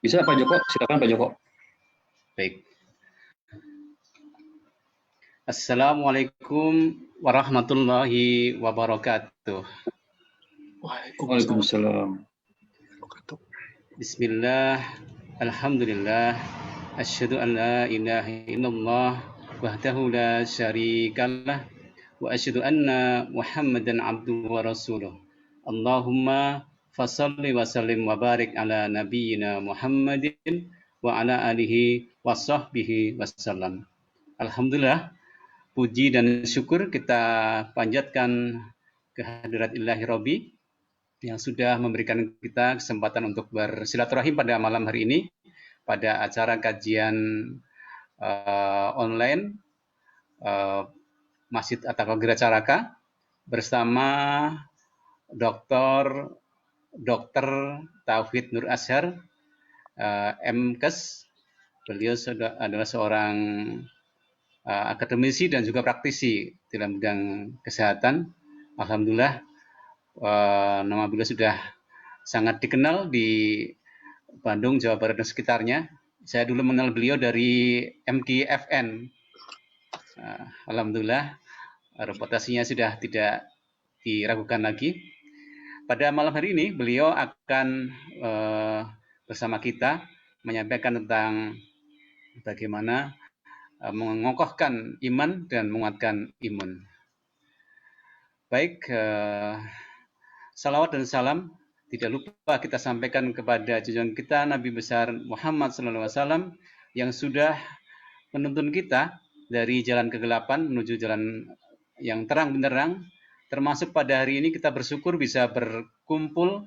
Bisa Pak Joko, silakan Pak Joko. Baik. Assalamualaikum warahmatullahi wabarakatuh. Waalaikumsalam. Bismillah, alhamdulillah, asyhadu an la ilaha illallah wahdahu la syarikalah wa asyhadu anna Muhammadan abduhu wa rasuluh. Allahumma fasalli wa sallim wa barik ala nabiyyina Muhammadin wa ala alihi wa sahbihi wasallam. Alhamdulillah, puji dan syukur kita panjatkan kehadirat Ilahi Robbi yang sudah memberikan kita kesempatan untuk bersilaturahim pada malam hari ini pada acara kajian online Masjid At-Taqwa Caraka bersama Dr. Tauhid Nur Azhar, MKes. Beliau adalah seorang akademisi dan juga praktisi dalam bidang kesehatan. Alhamdulillah, nama beliau sudah sangat dikenal di Bandung, Jawa Barat dan sekitarnya. Saya dulu mengenal beliau dari MKFN. Alhamdulillah, reputasinya sudah tidak diragukan lagi. Pada malam hari ini, beliau akan bersama kita menyampaikan tentang bagaimana mengokohkan iman dan menguatkan imun. Baik, salawat dan salam tidak lupa kita sampaikan kepada junjungan kita Nabi besar Muhammad SAW yang sudah menuntun kita dari jalan kegelapan menuju jalan yang terang benderang. Termasuk pada hari ini kita bersyukur bisa berkumpul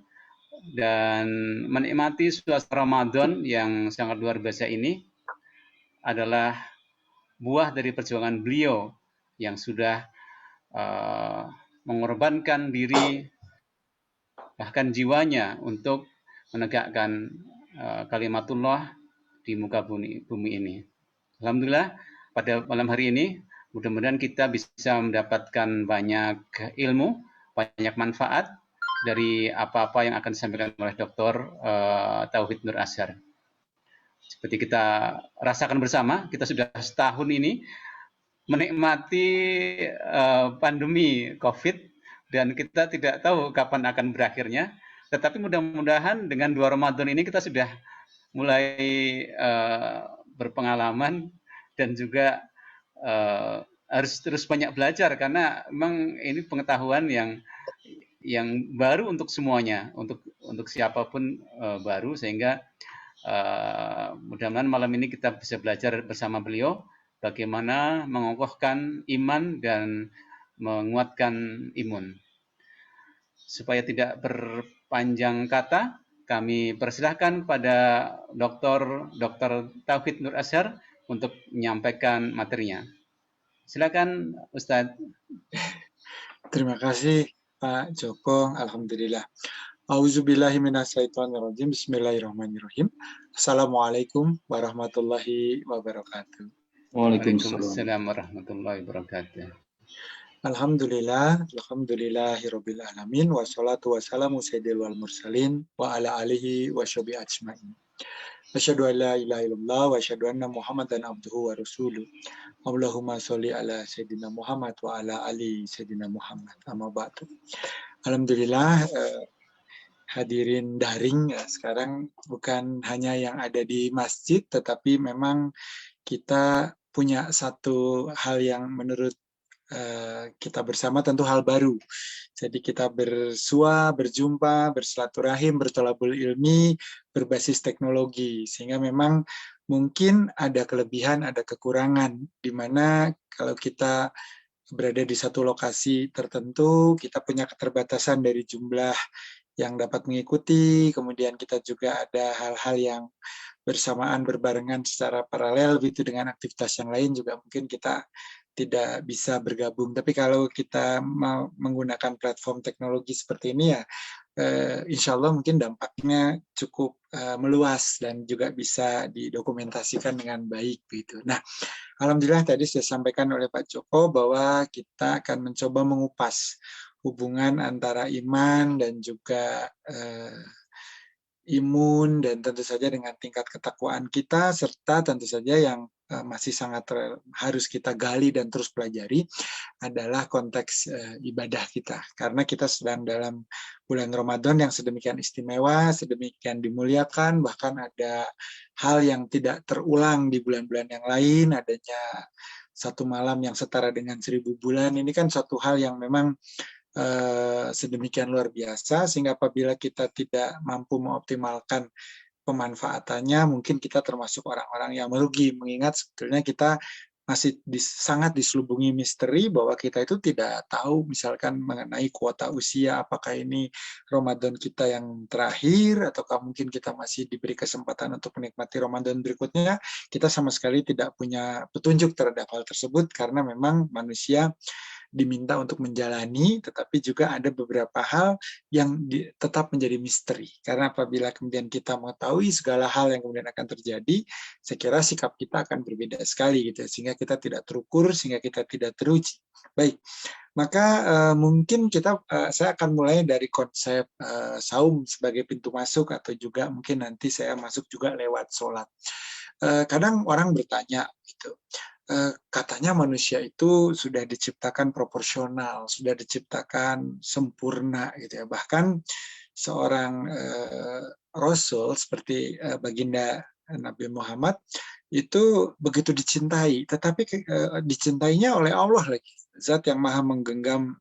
dan menikmati suasana Ramadan yang sangat luar biasa ini adalah buah dari perjuangan beliau yang sudah mengorbankan diri bahkan jiwanya untuk menegakkan kalimatullah di muka bumi ini. Alhamdulillah pada malam hari ini mudah-mudahan kita bisa mendapatkan banyak ilmu, banyak manfaat dari apa-apa yang akan disampaikan oleh Dr. Tauhid Nur Azhar. Seperti kita rasakan bersama, kita sudah setahun ini menikmati pandemi COVID dan kita tidak tahu kapan akan berakhirnya. Tetapi mudah-mudahan dengan 2 Ramadan ini kita sudah mulai berpengalaman dan juga harus terus banyak belajar karena memang ini pengetahuan yang baru untuk semuanya, untuk siapapun baru, sehingga mudah-mudahan malam ini kita bisa belajar bersama beliau bagaimana mengokohkan iman dan menguatkan imun. Supaya tidak berpanjang kata, kami persilahkan pada Dr. Tauhid Nur Azhar untuk menyampaikan materinya. Silakan Ustadz. Terima kasih Pak Joko. Alhamdulillah. Auzubillahi minasyaitonirrajim. Bismillahirrahmanirrahim. Assalamualaikum warahmatullahi wabarakatuh. Waalaikumsalam warahmatullahi wabarakatuh. Alhamdulillahirabbil alamin wassalatu wassalamu sayyidil wal mursalin wa ala alihi washabihi ajmain. Asyhadu an la ilaha illallah wa asyhadu anna Muhammadan abduhu wa rasuluh. Allahumma sholli ala sayyidina Muhammad wa ala ali sayyidina Muhammad. Amma ba'du. Alhamdulillah, hadirin daring sekarang bukan hanya yang ada di masjid, tetapi memang kita punya satu hal yang menurut kita bersama tentu hal baru. Jadi kita berjumpa, bersilaturahim, bertolabul ilmi, berbasis teknologi. Sehingga memang mungkin ada kelebihan, ada kekurangan. Di mana kalau kita berada di satu lokasi tertentu, kita punya keterbatasan dari jumlah yang dapat mengikuti, kemudian kita juga ada hal-hal yang bersamaan, berbarengan secara paralel gitu dengan aktivitas yang lain juga mungkin kita tidak bisa bergabung. Tapi kalau kita mau menggunakan platform teknologi seperti ini ya, insya Allah mungkin dampaknya cukup meluas dan juga bisa didokumentasikan dengan baik gitu. Nah, alhamdulillah tadi sudah disampaikan oleh Pak Joko bahwa kita akan mencoba mengupas hubungan antara iman dan juga imun, dan tentu saja dengan tingkat ketakwaan kita, serta tentu saja yang masih sangat harus kita gali dan terus pelajari adalah konteks ibadah kita. Karena kita sedang dalam bulan Ramadan yang sedemikian istimewa, sedemikian dimuliakan, bahkan ada hal yang tidak terulang di bulan-bulan yang lain, adanya satu malam yang setara dengan 1000 bulan. Ini kan suatu hal yang memang sedemikian luar biasa, sehingga apabila kita tidak mampu mengoptimalkan pemanfaatannya, mungkin kita termasuk orang-orang yang merugi, mengingat sebetulnya kita masih sangat diselubungi misteri bahwa kita itu tidak tahu misalkan mengenai kuota usia, apakah ini Ramadan kita yang terakhir, ataukah mungkin kita masih diberi kesempatan untuk menikmati Ramadan berikutnya. Kita sama sekali tidak punya petunjuk terhadap hal tersebut, karena memang manusia diminta untuk menjalani, tetapi juga ada beberapa hal yang tetap menjadi misteri. Karena apabila kemudian kita mengetahui segala hal yang kemudian akan terjadi, saya kira sikap kita akan berbeda sekali, gitu, sehingga kita tidak terukur, sehingga kita tidak teruji. Baik, maka mungkin saya akan mulai dari konsep saum sebagai pintu masuk, atau juga mungkin nanti saya masuk juga lewat sholat. Kadang orang bertanya, gitu, katanya manusia itu sudah diciptakan proporsional, sudah diciptakan sempurna, gitu ya. Bahkan seorang Rasul seperti baginda Nabi Muhammad itu begitu dicintai, tetapi dicintainya oleh Allah lagi, Zat yang maha menggenggam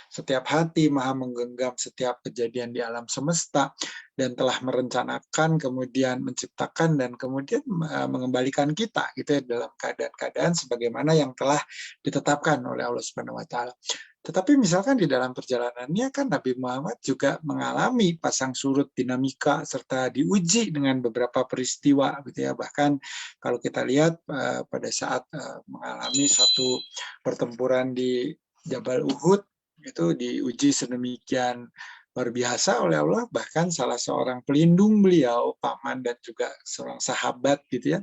setiap hati, maha menggenggam setiap kejadian di alam semesta, dan telah merencanakan, kemudian menciptakan, dan kemudian mengembalikan kita, gitu ya, dalam keadaan-keadaan sebagaimana yang telah ditetapkan oleh Allah Subhanahu wa taala. Tetapi misalkan di dalam perjalanannya kan Nabi Muhammad juga mengalami pasang surut, dinamika, serta diuji dengan beberapa peristiwa, gitu ya. Bahkan kalau kita lihat pada saat mengalami satu pertempuran di Jabal Uhud, itu diuji sedemikian luar biasa oleh Allah, bahkan salah seorang pelindung beliau, paman dan juga seorang sahabat, gitu ya,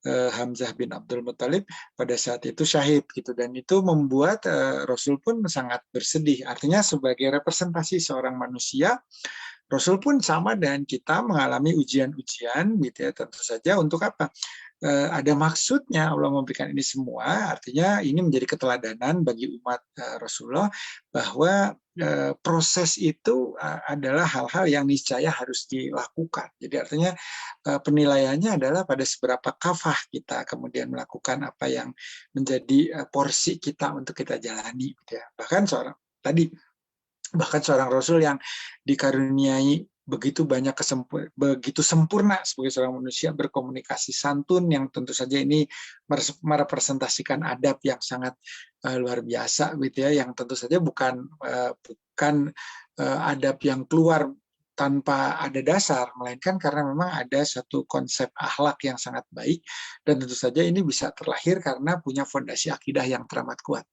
Hamzah bin Abdul Muthalib, pada saat itu syahid, gitu, dan itu membuat Rasul pun sangat bersedih. Artinya sebagai representasi seorang manusia, Rasul pun sama dengan kita mengalami ujian-ujian, gitu ya. Tentu saja untuk apa? Ada maksudnya Allah memberikan ini semua, artinya ini menjadi keteladanan bagi umat Rasulullah bahwa proses itu adalah hal-hal yang niscaya harus dilakukan. Jadi artinya penilaiannya adalah pada seberapa kafah kita kemudian melakukan apa yang menjadi porsi kita untuk kita jalani, gitu ya. Bahkan seorang Rasul yang dikaruniai begitu banyak begitu sempurna sebagai seorang manusia, berkomunikasi santun yang tentu saja ini merepresentasikan adab yang sangat luar biasa, gitu ya, yang tentu saja bukan adab yang keluar tanpa ada dasar, melainkan karena memang ada satu konsep akhlak yang sangat baik, dan tentu saja ini bisa terlahir karena punya fondasi akidah yang teramat kuat.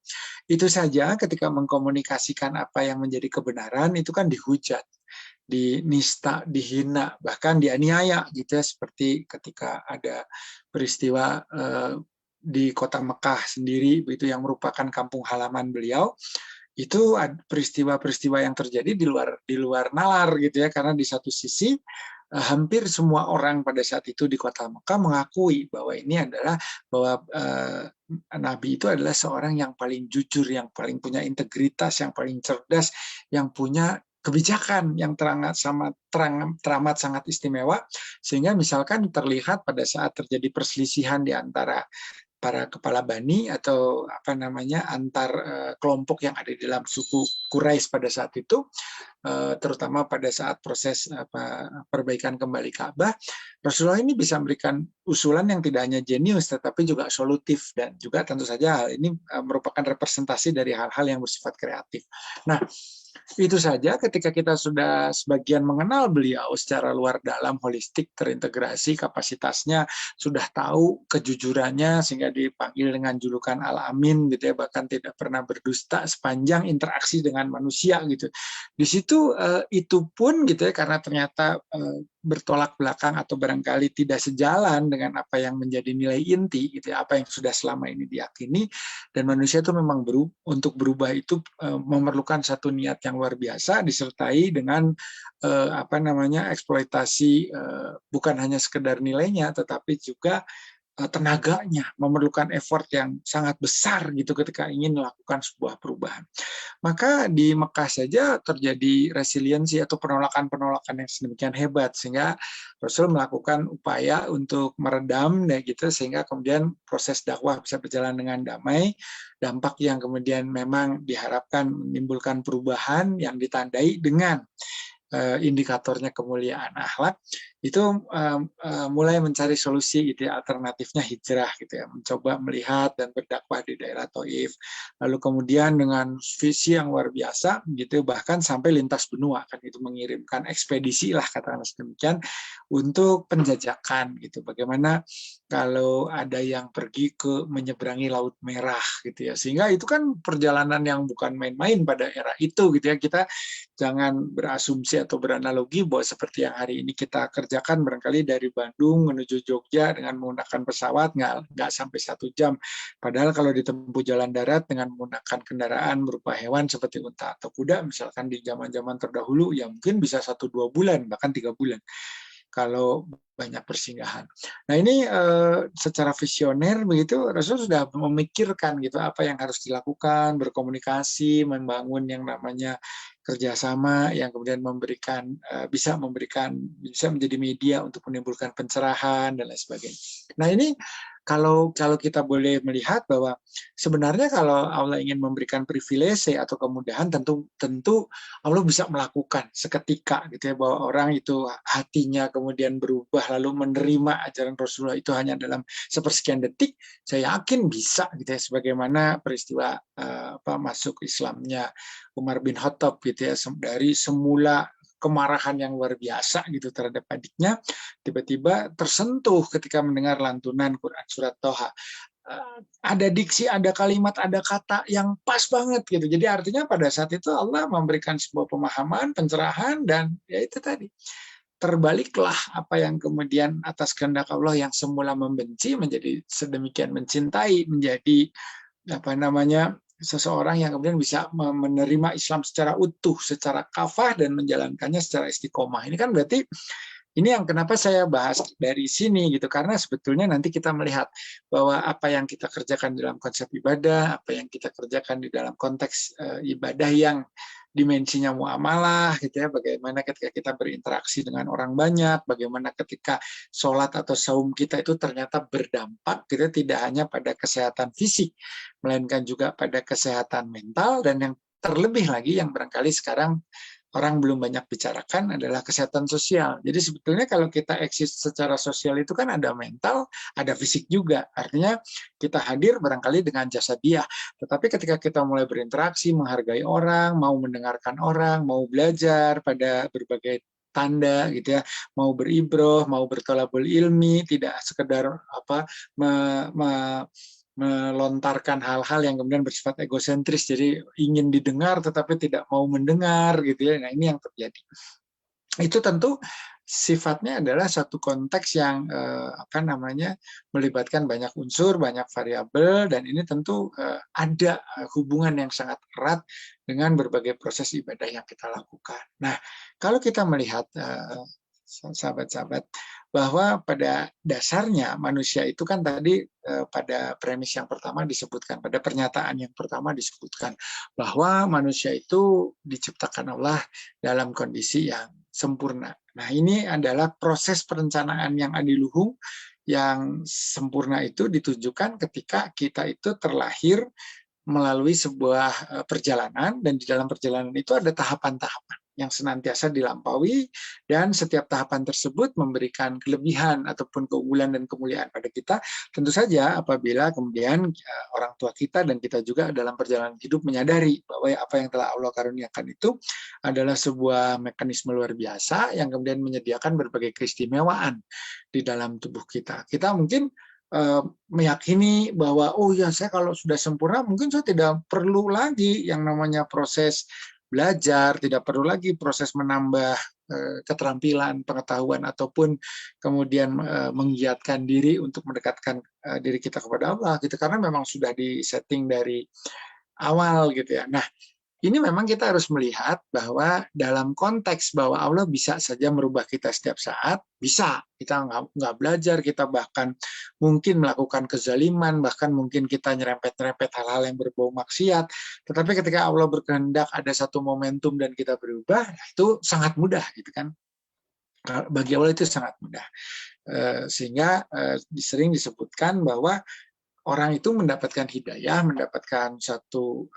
Itu saja ketika mengkomunikasikan apa yang menjadi kebenaran, itu kan dihujat, dinista, dihina, bahkan dianiaya, gitu ya, seperti ketika ada peristiwa di kota Mekah sendiri, itu yang merupakan kampung halaman beliau. Itu peristiwa-peristiwa yang terjadi di luar nalar, gitu ya, karena di satu sisi hampir semua orang pada saat itu di kota Mekah mengakui bahwa ini adalah bahwa Nabi itu adalah seorang yang paling jujur, yang paling punya integritas, yang paling cerdas, yang punya kebijakan yang teramat sangat istimewa, sehingga misalkan terlihat pada saat terjadi perselisihan di antara para kepala bani atau apa namanya antar kelompok yang ada di dalam suku Quraisy pada saat itu, terutama pada saat proses perbaikan kembali Ka'bah, Rasulullah ini bisa memberikan usulan yang tidak hanya jenius tetapi juga solutif, dan juga tentu saja hal ini merupakan representasi dari hal-hal yang bersifat kreatif. Nah, itu saja ketika kita sudah sebagian mengenal beliau secara luar dalam, holistik, terintegrasi, kapasitasnya, sudah tahu kejujurannya sehingga dipanggil dengan julukan Al-Amin, gitu ya, bahkan tidak pernah berdusta sepanjang interaksi dengan manusia, gitu. Di situ itu pun, gitu ya, karena ternyata bertolak belakang atau barangkali tidak sejalan dengan apa yang menjadi nilai inti, gitu ya, apa yang sudah selama ini diyakini, dan manusia itu memang untuk berubah itu memerlukan satu niat yang luar biasa disertai dengan eksploitasi bukan hanya sekedar nilainya, tetapi juga tenaganya, memerlukan effort yang sangat besar gitu ketika ingin melakukan sebuah perubahan. Maka di Mekah saja terjadi resiliensi atau penolakan-penolakan yang sedemikian hebat, sehingga Rasul melakukan upaya untuk meredam gitu, sehingga kemudian proses dakwah bisa berjalan dengan damai, dampak yang kemudian memang diharapkan menimbulkan perubahan yang ditandai dengan indikatornya kemuliaan akhlak, itu mulai mencari solusi gitu ya, alternatifnya hijrah gitu ya, mencoba melihat dan berdakwah di daerah Taif, lalu kemudian dengan visi yang luar biasa gitu, bahkan sampai lintas benua kan, itu mengirimkan ekspedisi lah katakanlah demikian untuk penjajakan gitu, bagaimana kalau ada yang pergi ke menyeberangi Laut Merah gitu ya, sehingga itu kan perjalanan yang bukan main-main pada era itu gitu ya. Kita jangan berasumsi atau beranalogi bahwa seperti yang hari ini kita kerjakan barangkali dari Bandung menuju Jogja dengan menggunakan pesawat nggak sampai 1 jam. Padahal kalau ditempuh jalan darat dengan menggunakan kendaraan berupa hewan seperti unta atau kuda, misalkan di zaman-zaman terdahulu, ya mungkin bisa 1-2 bulan, bahkan 3 bulan. Kalau banyak persinggahan. Nah ini secara visioner begitu Rasul sudah memikirkan gitu apa yang harus dilakukan, berkomunikasi, membangun yang namanya kerjasama yang kemudian bisa menjadi media untuk menimbulkan pencerahan dan lain sebagainya. Nah ini kalau kita boleh melihat bahwa sebenarnya kalau Allah ingin memberikan privilege atau kemudahan, tentu Allah bisa melakukan seketika gitu ya, bahwa orang itu hatinya kemudian berubah lalu menerima ajaran Rasulullah itu hanya dalam sepersekian detik. Saya yakin bisa gitu ya, sebagaimana peristiwa masuk Islamnya Umar bin Khattab gitu ya, dari semula kemarahan yang luar biasa gitu terhadap adiknya, tiba-tiba tersentuh ketika mendengar lantunan Quran surat Toha. Ada diksi, ada kalimat, ada kata yang pas banget gitu. Jadi artinya pada saat itu Allah memberikan sebuah pemahaman, pencerahan, dan ya itu tadi. Terbaliklah apa yang kemudian atas kehendak Allah yang semula membenci menjadi sedemikian mencintai, menjadi seseorang yang kemudian bisa menerima Islam secara utuh, secara kafah, dan menjalankannya secara istiqomah. Ini kan berarti ini yang kenapa saya bahas dari sini gitu, karena sebetulnya nanti kita melihat bahwa apa yang kita kerjakan dalam konsep ibadah, apa yang kita kerjakan di dalam konteks ibadah yang dimensinya muamalah gitu ya, bagaimana ketika kita berinteraksi dengan orang banyak, bagaimana ketika sholat atau saum kita itu ternyata berdampak gitu, tidak hanya pada kesehatan fisik, melainkan juga pada kesehatan mental, dan yang terlebih lagi yang barangkali sekarang orang belum banyak bicarakan adalah kesehatan sosial. Jadi sebetulnya kalau kita eksis secara sosial itu kan ada mental, ada fisik juga. Artinya kita hadir barangkali dengan jasadiah. Tetapi ketika kita mulai berinteraksi, menghargai orang, mau mendengarkan orang, mau belajar pada berbagai tanda gitu ya, mau beribroh, mau bertolabul ilmi, tidak sekedar melontarkan hal-hal yang kemudian bersifat egosentris, jadi ingin didengar tetapi tidak mau mendengar gitu ya. Nah ini yang terjadi. Itu tentu sifatnya adalah satu konteks yang melibatkan banyak unsur, banyak variabel, dan ini tentu ada hubungan yang sangat erat dengan berbagai proses ibadah yang kita lakukan. Nah, kalau kita melihat sahabat-sahabat, bahwa pada dasarnya manusia itu kan tadi pada premis yang pertama disebutkan, pada pernyataan yang pertama disebutkan bahwa manusia itu diciptakan Allah dalam kondisi yang sempurna. Nah ini adalah proses perencanaan yang adiluhung, yang sempurna itu ditunjukkan ketika kita itu terlahir melalui sebuah perjalanan, dan di dalam perjalanan itu ada tahapan-tahapan yang senantiasa dilampaui, dan setiap tahapan tersebut memberikan kelebihan ataupun keunggulan dan kemuliaan pada kita. Tentu saja apabila kemudian orang tua kita dan kita juga dalam perjalanan hidup menyadari bahwa apa yang telah Allah karuniakan itu adalah sebuah mekanisme luar biasa yang kemudian menyediakan berbagai keistimewaan di dalam tubuh kita. Kita mungkin meyakini bahwa oh ya, saya kalau sudah sempurna mungkin saya tidak perlu lagi yang namanya proses belajar, tidak perlu lagi proses menambah keterampilan, pengetahuan, ataupun kemudian menggiatkan diri untuk mendekatkan diri kita kepada Allah gitu, karena memang sudah disetting dari awal gitu ya. Nah, ini memang kita harus melihat bahwa dalam konteks bahwa Allah bisa saja merubah kita setiap saat, bisa. Kita nggak belajar, kita bahkan mungkin melakukan kezaliman, bahkan mungkin kita nyerempet-nyerempet hal-hal yang berbau maksiat. Tetapi ketika Allah berkehendak ada satu momentum dan kita berubah, itu sangat mudah gitu kan. Bagi Allah itu sangat mudah. Sehingga sering disebutkan bahwa orang itu mendapatkan hidayah, mendapatkan satu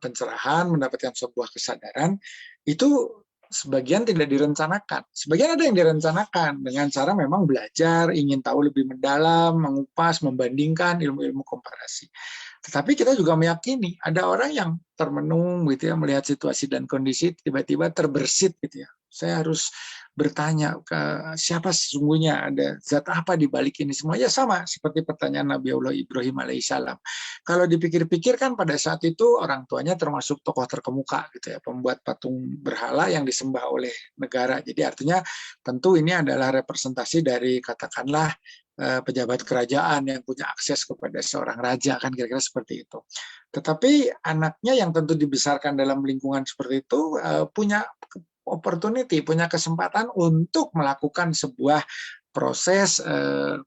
pencerahan, mendapatkan sebuah kesadaran, itu sebagian tidak direncanakan. Sebagian ada yang direncanakan dengan cara memang belajar, ingin tahu lebih mendalam, mengupas, membandingkan ilmu-ilmu komparasi. Tetapi kita juga meyakini ada orang yang termenung gitu ya, melihat situasi dan kondisi, tiba-tiba terbersit gitu ya. Saya harus bertanya ke siapa sesungguhnya, ada zat apa di balik ini semua. Ya sama seperti pertanyaan Nabi Allah Ibrahim alaihissalam. Kalau dipikir-pikir kan pada saat itu orang tuanya termasuk tokoh terkemuka gitu ya, pembuat patung berhala yang disembah oleh negara. Jadi artinya tentu ini adalah representasi dari katakanlah pejabat kerajaan yang punya akses kepada seorang raja, kan kira-kira seperti itu. Tetapi anaknya yang tentu dibesarkan dalam lingkungan seperti itu punya opportunity, punya kesempatan untuk melakukan sebuah proses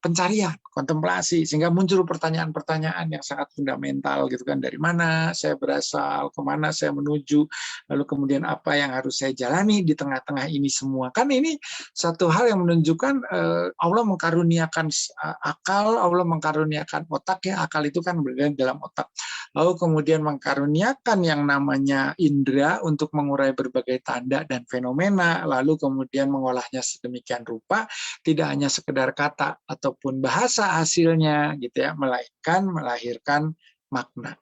pencarian, kontemplasi, sehingga muncul pertanyaan-pertanyaan yang sangat fundamental gitu kan, dari mana saya berasal, kemana saya menuju, lalu kemudian apa yang harus saya jalani di tengah-tengah ini semua. Kan ini satu hal yang menunjukkan Allah mengkaruniakan akal, Allah mengkaruniakan otak ya, akal itu kan berada dalam otak. Lalu kemudian mengkaruniakan yang namanya indera untuk mengurai berbagai tanda dan fenomena, lalu kemudian mengolahnya sedemikian rupa, tidak hanya sekedar kata ataupun bahasa hasilnya gitu ya, melainkan melahirkan makna.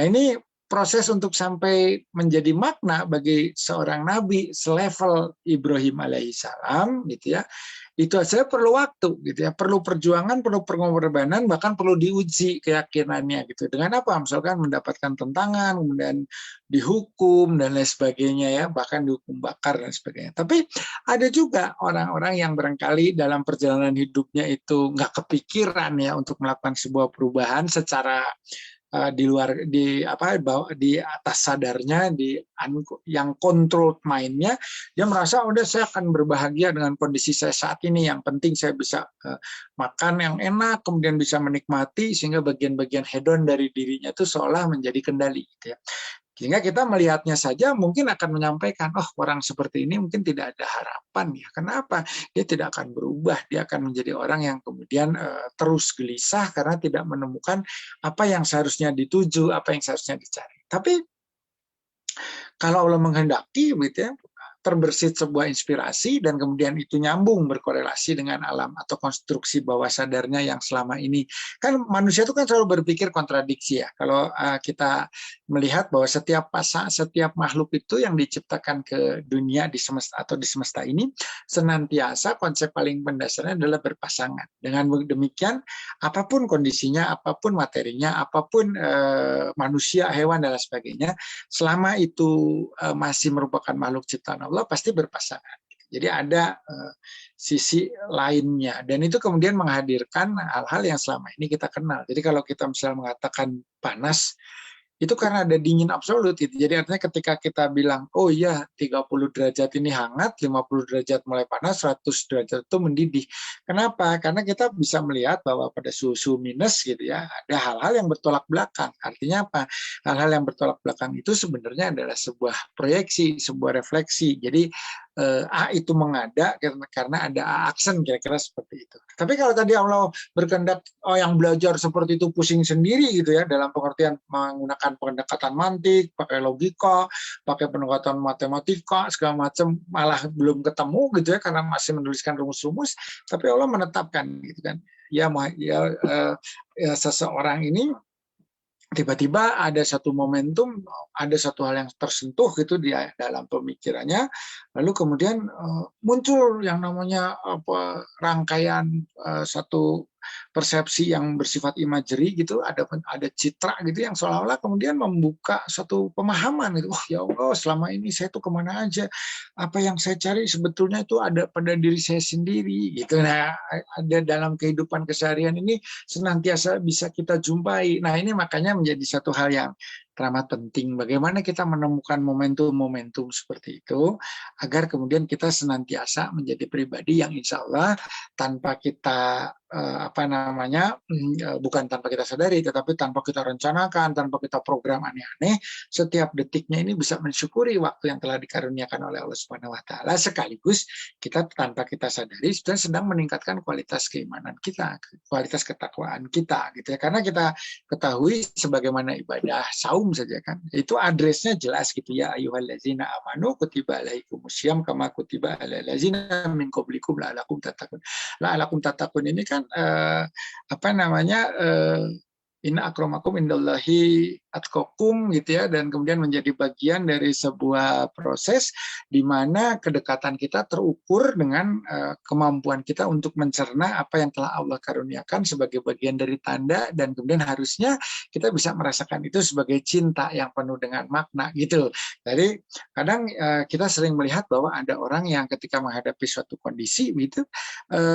Nah, ini proses untuk sampai menjadi makna bagi seorang nabi selevel Ibrahim alaihissalam gitu ya, itu saja perlu waktu gitu ya, perlu perjuangan, perlu pengorbanan, bahkan perlu diuji keyakinannya gitu. Dengan apa? Misalkan mendapatkan tentangan, kemudian dihukum dan lain sebagainya ya, bahkan dihukum bakar dan sebagainya. Tapi ada juga orang-orang yang barangkali dalam perjalanan hidupnya itu nggak kepikiran ya untuk melakukan sebuah perubahan secara di luar, di atas sadarnya, yang controlled mind-nya, dia merasa udah saya akan berbahagia dengan kondisi saya saat ini, yang penting saya bisa makan yang enak, kemudian bisa menikmati, sehingga bagian-bagian hedon dari dirinya itu seolah menjadi kendali gitu ya. Sehingga kita melihatnya saja mungkin akan menyampaikan, oh orang seperti ini mungkin tidak ada harapan ya. Kenapa? Dia tidak akan berubah, dia akan menjadi orang yang kemudian terus gelisah karena tidak menemukan apa yang seharusnya dituju, apa yang seharusnya dicari. Tapi kalau Allah menghendaki gitu ya, terbersit sebuah inspirasi dan kemudian itu nyambung berkorelasi dengan alam atau konstruksi bawah sadarnya yang selama ini, kan manusia itu kan selalu berpikir kontradiksi ya. Kalau kita melihat bahwa setiap makhluk itu yang diciptakan ke dunia di semesta atau di semesta ini senantiasa konsep paling mendasarnya adalah berpasangan. Dengan demikian apapun kondisinya, apapun materinya, apapun manusia, hewan dan lain sebagainya, selama itu masih merupakan makhluk ciptaan Allah, pasti berpasangan. Jadi ada sisi lainnya, dan itu kemudian menghadirkan hal-hal yang selama ini kita kenal. Jadi kalau kita misalnya mengatakan panas, itu karena ada dingin absolut gitu. Jadi artinya ketika kita bilang, oh iya 30 derajat ini hangat, 50 derajat mulai panas, 100 derajat itu mendidih. Kenapa? Karena kita bisa melihat bahwa pada suhu minus gitu ya, ada hal-hal yang bertolak belakang. Artinya apa? Hal-hal yang bertolak belakang itu sebenarnya adalah sebuah proyeksi, sebuah refleksi. Jadi A itu mengada karena ada A aksen, kira-kira seperti itu. Tapi kalau tadi Allah berkehendak yang belajar seperti itu pusing sendiri gitu ya, dalam pengertian menggunakan pendekatan mantik, pakai logika, pakai pendekatan matematika, segala macam, malah belum ketemu gitu ya karena masih menuliskan rumus-rumus, tapi Allah menetapkan gitu kan. Ya seseorang ini tiba-tiba ada satu momentum, ada satu hal yang tersentuh gitu di dalam pemikirannya, lalu kemudian muncul yang namanya rangkaian satu persepsi yang bersifat imagery gitu, ada citra gitu yang seolah-olah kemudian membuka satu pemahaman gitu. Oh ya Allah, selama ini saya tuh kemana aja, apa yang saya cari sebetulnya itu ada pada diri saya sendiri gitu. Nah, ada dalam kehidupan keseharian ini senantiasa bisa kita jumpai. Nah, ini makanya menjadi satu hal yang teramat penting. Bagaimana kita menemukan momentum-momentum seperti itu agar kemudian kita senantiasa menjadi pribadi yang insya Allah tanpa kita bukan tanpa kita sadari, tetapi tanpa kita rencanakan, tanpa kita program aneh-aneh, setiap detiknya ini bisa mensyukuri waktu yang telah dikaruniakan oleh Allah Subhanahu Wa Taala, sekaligus kita tanpa kita sadari sudah sedang meningkatkan kualitas keimanan kita, kualitas ketakwaan kita, gitu ya. Karena kita ketahui sebagaimana ibadah saum saja kan, itu addressnya jelas gitu ya, ayyuhallazina amanu kutiba alaikumusiyam kama kutiba alal ladzina min qablikum la'alakum tattaqun. La'alakum tattaqun ini kan inna akramakum indallahi atqakum gitu ya, dan kemudian menjadi bagian dari sebuah proses di mana kedekatan kita terukur dengan kemampuan kita untuk mencerna apa yang telah Allah karuniakan sebagai bagian dari tanda, dan kemudian harusnya kita bisa merasakan itu sebagai cinta yang penuh dengan makna gitu. Jadi kadang kita sering melihat bahwa ada orang yang ketika menghadapi suatu kondisi gitu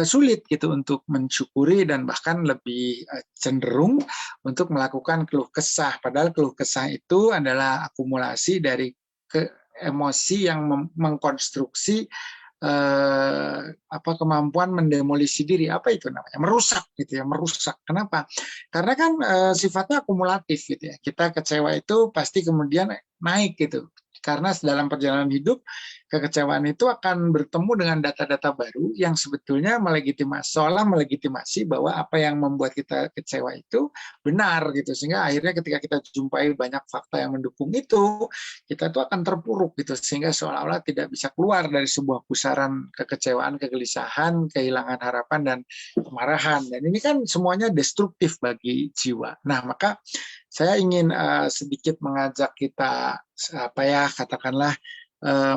sulit gitu untuk mensyukuri dan bahkan lebih cenderung untuk melakukan keluh kesah. Padahal keluh kesah itu adalah akumulasi dari emosi yang mengkonstruksi kemampuan mendemolisi diri. Apa itu namanya? Merusak gitu ya, merusak. Kenapa? Karena kan sifatnya akumulatif gitu ya. Kita kecewa itu pasti kemudian naik gitu. Karena dalam perjalanan hidup, kekecewaan itu akan bertemu dengan data-data baru yang sebetulnya melegitimasi bahwa apa yang membuat kita kecewa itu benar gitu. Sehingga akhirnya ketika kita jumpai banyak fakta yang mendukung itu, kita tuh akan terpuruk gitu. Sehingga seolah-olah tidak bisa keluar dari sebuah pusaran kekecewaan, kegelisahan, kehilangan harapan, dan kemarahan. Dan ini kan semuanya destruktif bagi jiwa. Nah, maka saya ingin sedikit mengajak kita katakanlah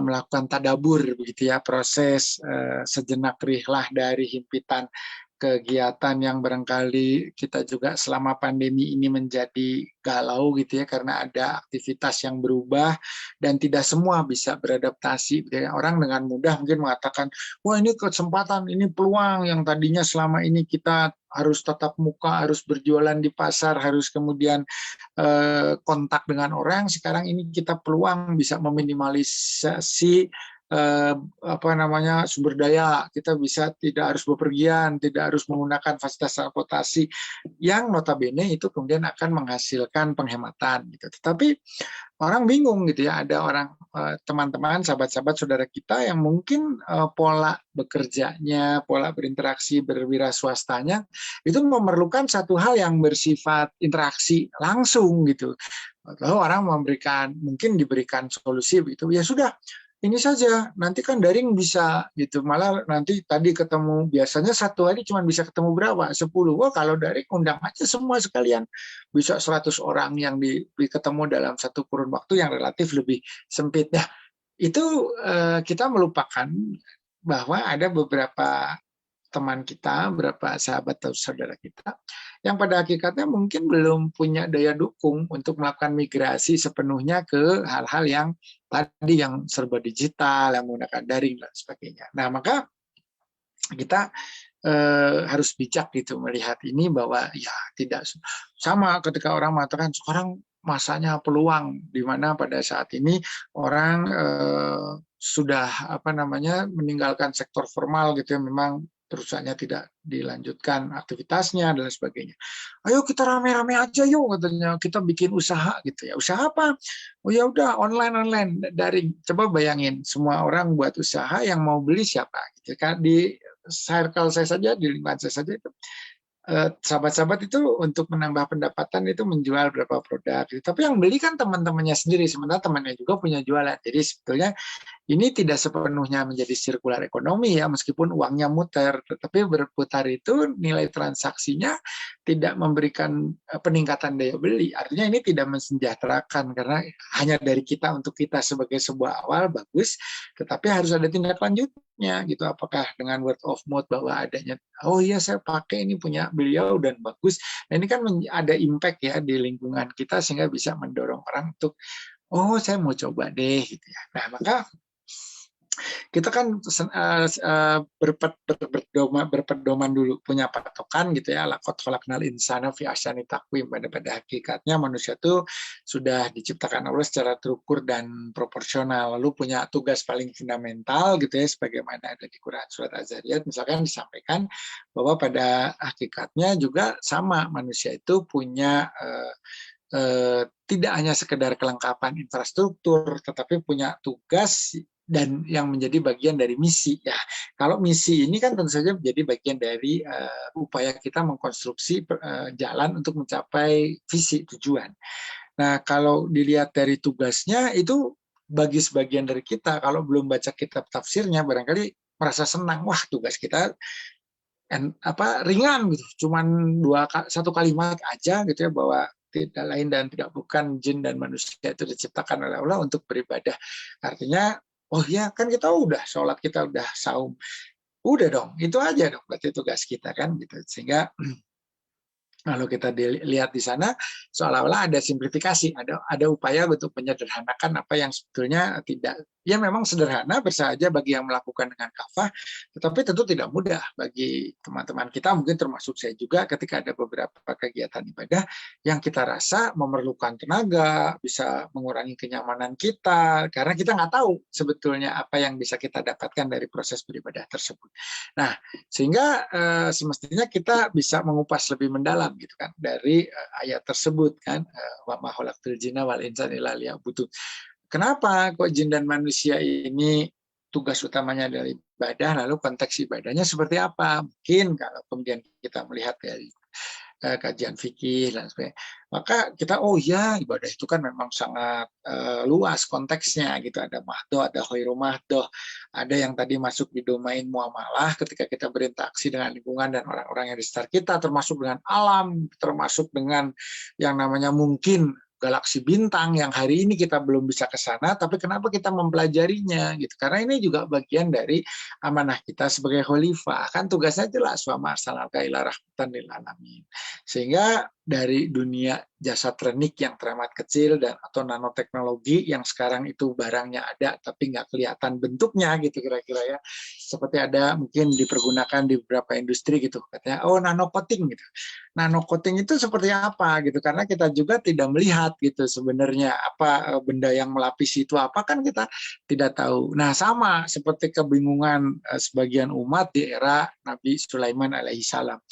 melakukan tadabur begitu ya, proses sejenak rihlah dari himpitan kegiatan yang barangkali kita juga selama pandemi ini menjadi galau gitu ya, karena ada aktivitas yang berubah dan tidak semua bisa beradaptasi gitu ya. Orang dengan mudah mungkin mengatakan, wah ini kesempatan, ini peluang yang tadinya selama ini kita harus tatap muka, harus berjualan di pasar, harus kemudian kontak dengan orang, sekarang ini kita peluang bisa meminimalisasi sumber daya, kita bisa tidak harus bepergian, tidak harus menggunakan fasilitas transportasi yang notabene itu kemudian akan menghasilkan penghematan gitu. Tetapi orang bingung gitu ya, ada orang teman-teman, sahabat-sahabat, saudara kita yang mungkin pola bekerjanya, pola berinteraksi berwira swastanya itu memerlukan satu hal yang bersifat interaksi langsung gitu. Lalu orang mungkin diberikan solusi begitu, ya sudah ini saja, nanti kan daring bisa gitu. Malah nanti tadi ketemu, biasanya satu hari cuma bisa ketemu berapa? 10. Wah, kalau daring undang aja semua sekalian. Bisa 100 orang yang ketemu dalam satu kurun waktu yang relatif lebih sempit. Nah, itu kita melupakan bahwa ada beberapa teman kita, beberapa sahabat atau saudara kita yang pada hakikatnya mungkin belum punya daya dukung untuk melakukan migrasi sepenuhnya ke hal-hal yang tadi yang serba digital, yang menggunakan daring dan sebagainya. Nah, maka kita harus bijak gitu melihat ini, bahwa ya tidak sama ketika orang mengatakan sekarang masanya peluang, di mana pada saat ini orang sudah meninggalkan sektor formal gitu ya, memang perusahaannya tidak dilanjutkan aktivitasnya dan sebagainya. Ayo kita rame-rame aja yuk katanya, kita bikin usaha gitu ya. Usaha apa? Oh ya udah online daring. Coba bayangin semua orang buat usaha, yang mau beli siapa gitu kan. Di circle saya saja, di lingkungan saya saja itu sahabat-sahabat itu untuk menambah pendapatan itu menjual beberapa produk gitu. Tapi yang beli kan teman-temannya sendiri, sementara temannya juga punya jualan. Jadi sebetulnya ini tidak sepenuhnya menjadi sirkular ekonomi ya, meskipun uangnya muter, tetapi berputar itu nilai transaksinya tidak memberikan peningkatan daya beli. Artinya ini tidak mensejahterakan, karena hanya dari kita untuk kita sebagai sebuah awal bagus, tetapi harus ada tindak lanjutnya gitu. Apakah dengan word of mouth bahwa adanya, oh iya saya pakai ini punya beliau dan bagus. Nah, ini kan ada impact ya di lingkungan kita sehingga bisa mendorong orang untuk, oh saya mau coba deh gitu ya. Nah, maka kita kan berpedoman dulu, punya patokan gitu ya, laqad khalaqnal insana fi ahsani taqwim. Pada hakikatnya manusia itu sudah diciptakan Allah secara terukur dan proporsional, lalu punya tugas paling fundamental gitu ya, sebagaimana ada di Quran surat Az-Zariyat misalkan disampaikan bahwa pada hakikatnya juga sama, manusia itu punya tidak hanya sekedar kelengkapan infrastruktur, tetapi punya tugas dan yang menjadi bagian dari misi ya. Kalau misi ini kan tentu saja menjadi bagian dari upaya kita mengkonstruksi jalan untuk mencapai visi tujuan. Nah, kalau dilihat dari tugasnya itu bagi sebagian dari kita, kalau belum baca kitab tafsirnya barangkali merasa senang, wah tugas kita ringan gitu, cuman satu kalimat aja gitu ya, bahwa tidak lain dan tidak bukan jin dan manusia itu diciptakan oleh Allah untuk beribadah. Artinya, oh ya kan kita udah sholat, kita udah saum, udah dong, itu aja dong berarti tugas kita kan gitu. Sehingga kalau kita lihat di sana seolah-olah ada simplifikasi, ada upaya untuk menyederhanakan apa yang sebetulnya tidak, ya memang sederhana bersahaja bagi yang melakukan dengan kafah, tetapi tentu tidak mudah bagi teman-teman kita, mungkin termasuk saya juga, ketika ada beberapa kegiatan ibadah yang kita rasa memerlukan tenaga, bisa mengurangi kenyamanan kita, karena kita nggak tahu sebetulnya apa yang bisa kita dapatkan dari proses beribadah tersebut. Nah, sehingga semestinya kita bisa mengupas lebih mendalam gitu kan dari ayat tersebut kan, wa ma khalaqtul jinna wal insa illa liya'budun. Kenapa kok jin dan manusia ini tugas utamanya adalah ibadah, lalu konteks ibadahnya seperti apa? Mungkin kalau kemudian kita melihat dari kajian fikih dan sebagainya, maka kita oh ya ibadah itu kan memang sangat luas konteksnya gitu, ada mahdoh, ada khairu mahdoh, ada yang tadi masuk di domain muamalah ketika kita berinteraksi dengan lingkungan dan orang-orang yang di sekitar kita, termasuk dengan alam, termasuk dengan yang namanya mungkin galaksi bintang yang hari ini kita belum bisa ke sana, tapi kenapa kita mempelajarinya gitu? Karena ini juga bagian dari amanah kita sebagai khalifah. Kan tugasnya jelas, wa ma arsalnaka illa rahmatan lil alamin. Sehingga dari dunia jasa trenik yang teramat kecil dan atau nanoteknologi yang sekarang itu barangnya ada tapi nggak kelihatan bentuknya gitu kira-kira ya, seperti ada mungkin dipergunakan di beberapa industri gitu, katanya oh nano coating gitu. Nano coating itu seperti apa gitu, karena kita juga tidak melihat gitu sebenarnya apa benda yang melapisi itu apa, kan kita tidak tahu. Nah, sama seperti kebingungan sebagian umat di era Nabi Sulaiman alaihissalam.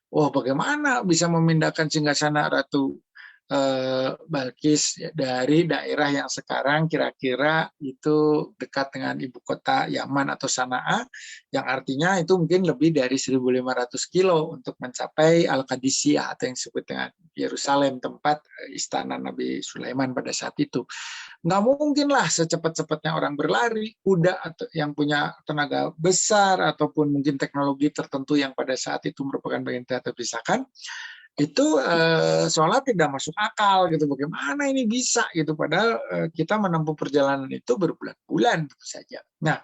Oh, bagaimana bisa memindahkan singgasana Ratu Balkis dari daerah yang sekarang kira-kira itu dekat dengan ibu kota Yaman atau Sana'a, yang artinya itu mungkin lebih dari 1.500 kilo untuk mencapai Al-Qadisiyah atau yang disebut dengan Yerusalem, tempat istana Nabi Sulaiman pada saat itu. Nggak mungkin lah secepat-cepatnya orang berlari, kuda atau yang punya tenaga besar ataupun mungkin teknologi tertentu yang pada saat itu merupakan bagian tidak terpisahkan, itu seolah tidak masuk akal gitu, bagaimana ini bisa gitu, padahal kita menempuh perjalanan itu berbulan-bulan tentu saja. Nah,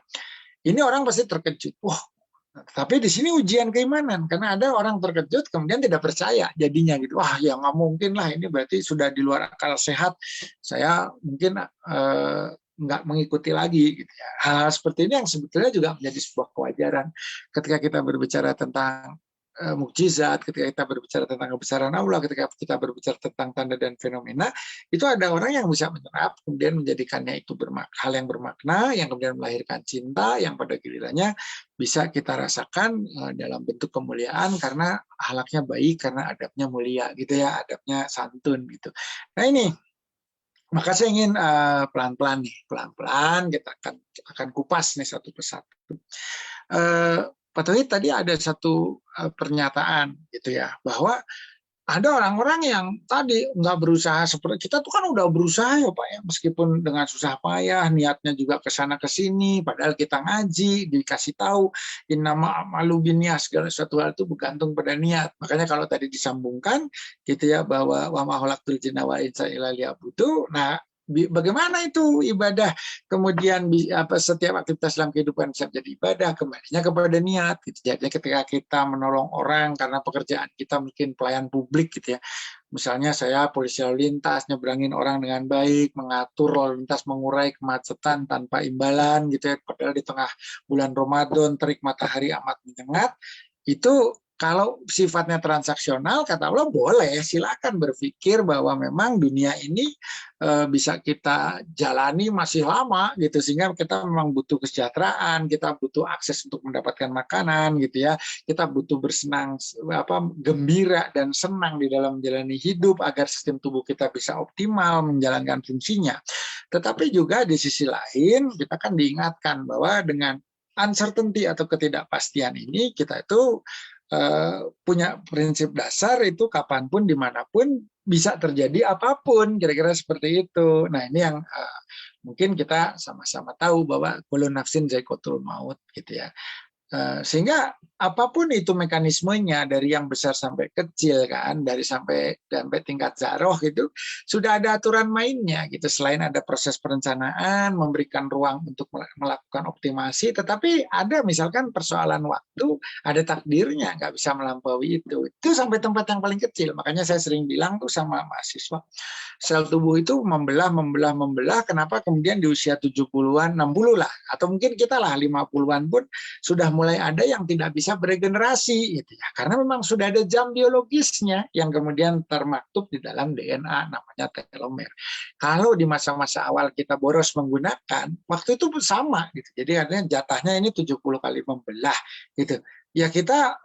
ini orang pasti terkejut, wah, tapi di sini ujian keimanan, karena ada orang terkejut kemudian tidak percaya jadinya gitu, wah ya nggak mungkin lah, ini berarti sudah di luar akal sehat, saya mungkin nggak mengikuti lagi gitu ya. Hal seperti ini yang sebetulnya juga menjadi sebuah kewajaran ketika kita berbicara tentang mukjizat, ketika kita berbicara tentang kebesaran Allah, ketika kita berbicara tentang tanda dan fenomena, itu ada orang yang bisa menyerap, kemudian menjadikannya itu hal yang bermakna, yang kemudian melahirkan cinta, yang pada gilirannya bisa kita rasakan dalam bentuk kemuliaan karena akhlaknya baik, karena adabnya mulia gitu ya, adabnya santun gitu. Nah ini, maka saya ingin pelan-pelan kita akan kupas nih satu persatu. Pak Tauhid, tadi ada satu pernyataan gitu ya, bahwa ada orang-orang yang tadi nggak berusaha seperti kita tuh kan udah berusaha ya Pak ya, meskipun dengan susah payah, niatnya juga ke sana ke sini, padahal kita ngaji, dikasih tahu innama a'malu binniyat, segala sesuatu hal itu bergantung pada niat. Makanya kalau tadi disambungkan gitu ya, bahwa wa ma khalaqtul jinna wal insa illa liya'budun. Nah, bagaimana itu ibadah kemudian setiap aktivitas dalam kehidupan bisa jadi ibadah, kembalinya kepada niat gitu. Jadi ketika kita menolong orang karena pekerjaan kita mungkin pelayan publik gitu ya, misalnya saya polisi lalu lintas, nyebrangin orang dengan baik, mengatur lalu lintas, mengurai kemacetan tanpa imbalan gitu ya, padahal di tengah bulan Ramadan terik matahari amat menyengat, itu kalau sifatnya transaksional, kata Allah boleh, silakan berpikir bahwa memang dunia ini bisa kita jalani masih lama gitu, sehingga kita memang butuh kesejahteraan, kita butuh akses untuk mendapatkan makanan gitu ya, kita butuh bersenang gembira dan senang di dalam menjalani hidup agar sistem tubuh kita bisa optimal menjalankan fungsinya. Tetapi juga di sisi lain kita kan diingatkan bahwa dengan uncertainty atau ketidakpastian ini kita itu punya prinsip dasar itu kapanpun dimanapun bisa terjadi apapun, kira-kira seperti itu. Nah ini yang mungkin kita sama-sama tahu bahwa kullu nafsin za'iqatul maut gitu ya. Sehingga apapun itu mekanismenya dari yang besar sampai kecil kan, dari sampai tingkat zaroh gitu, sudah ada aturan mainnya gitu. Selain ada proses perencanaan, memberikan ruang untuk melakukan optimasi, tetapi ada misalkan persoalan waktu, ada takdirnya, nggak bisa melampaui itu. Itu sampai tempat yang paling kecil. Makanya saya sering bilang tuh sama mahasiswa, sel tubuh itu membelah, kenapa kemudian di usia 70-an, 60 lah, atau mungkin kita lah 50-an pun sudah mulai ada yang tidak bisa beregenerasi gitu ya, karena memang sudah ada jam biologisnya yang kemudian termaktub di dalam DNA namanya telomer. Kalau di masa-masa awal kita boros menggunakan, waktu itu sama gitu. Jadi artinya jatahnya ini 70 kali membelah gitu. Ya kita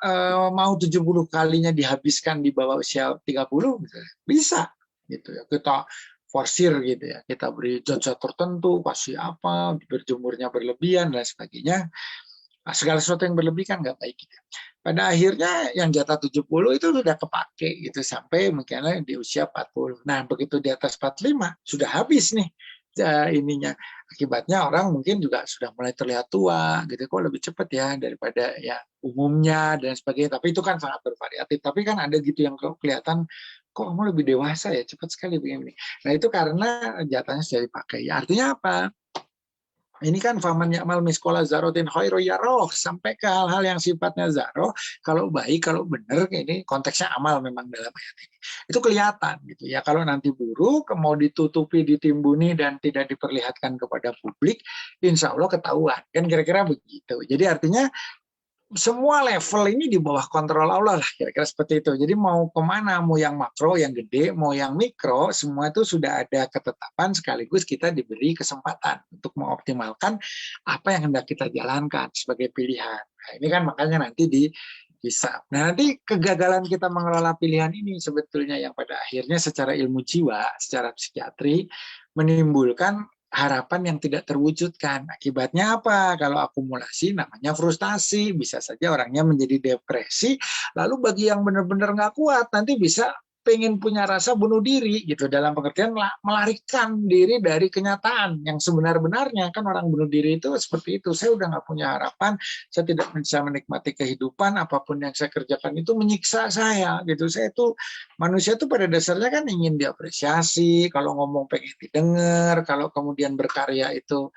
mau 70 kalinya dihabiskan di bawah usia 30 gitu. Bisa gitu ya. Kita forsir gitu ya. Kita beri zat-zat tertentu, kasih apa, berjemurnya berlebihan dan sebagainya. Segala sesuatu yang berlebih kan nggak baik gitu. Pada akhirnya yang jatah 70 itu sudah kepake gitu sampai mungkin di usia 40. Nah, begitu di atas 45 sudah habis nih ininya. Akibatnya orang mungkin juga sudah mulai terlihat tua gitu, kok lebih cepat ya daripada ya umumnya dan sebagainya. Tapi itu kan sangat bervariatif. Tapi kan ada gitu yang kelihatan kok kamu lebih dewasa ya, cepat sekali begini. Nah, itu karena jatahnya sudah dipakai. Ya, artinya apa? Ini kan faman ya'mal miskola zarotin khairu yaroh, sampai ke hal-hal yang sifatnya zaroh, kalau baik, kalau benar, ini konteksnya amal memang dalam ayat ini. Itu kelihatan gitu ya. Kalau nanti buruk, mau ditutupi, ditimbuni dan tidak diperlihatkan kepada publik, insya Allah ketahuan. Kan kira-kira begitu. Jadi artinya semua level ini di bawah kontrol Allah lah, kira-kira seperti itu. Jadi mau kemana, mau yang makro, yang gede, mau yang mikro, semua itu sudah ada ketetapan sekaligus kita diberi kesempatan untuk mengoptimalkan apa yang hendak kita jalankan sebagai pilihan. Nah, ini kan makanya nanti dihisab. Nah, nanti kegagalan kita mengelola pilihan ini sebetulnya yang pada akhirnya secara ilmu jiwa, secara psikiatri, menimbulkan harapan yang tidak terwujudkan. Akibatnya apa? Kalau akumulasi namanya frustasi, bisa saja orangnya menjadi depresi, lalu bagi yang benar-benar nggak kuat, nanti bisa pengen punya rasa bunuh diri gitu, dalam pengertian melarikan diri dari kenyataan yang sebenar-benarnya. Kan orang bunuh diri itu seperti itu, saya udah nggak punya harapan, saya tidak bisa menikmati kehidupan, apapun yang saya kerjakan itu menyiksa saya gitu. Saya itu manusia itu pada dasarnya kan ingin diapresiasi, kalau ngomong pengen didengar, kalau kemudian berkarya itu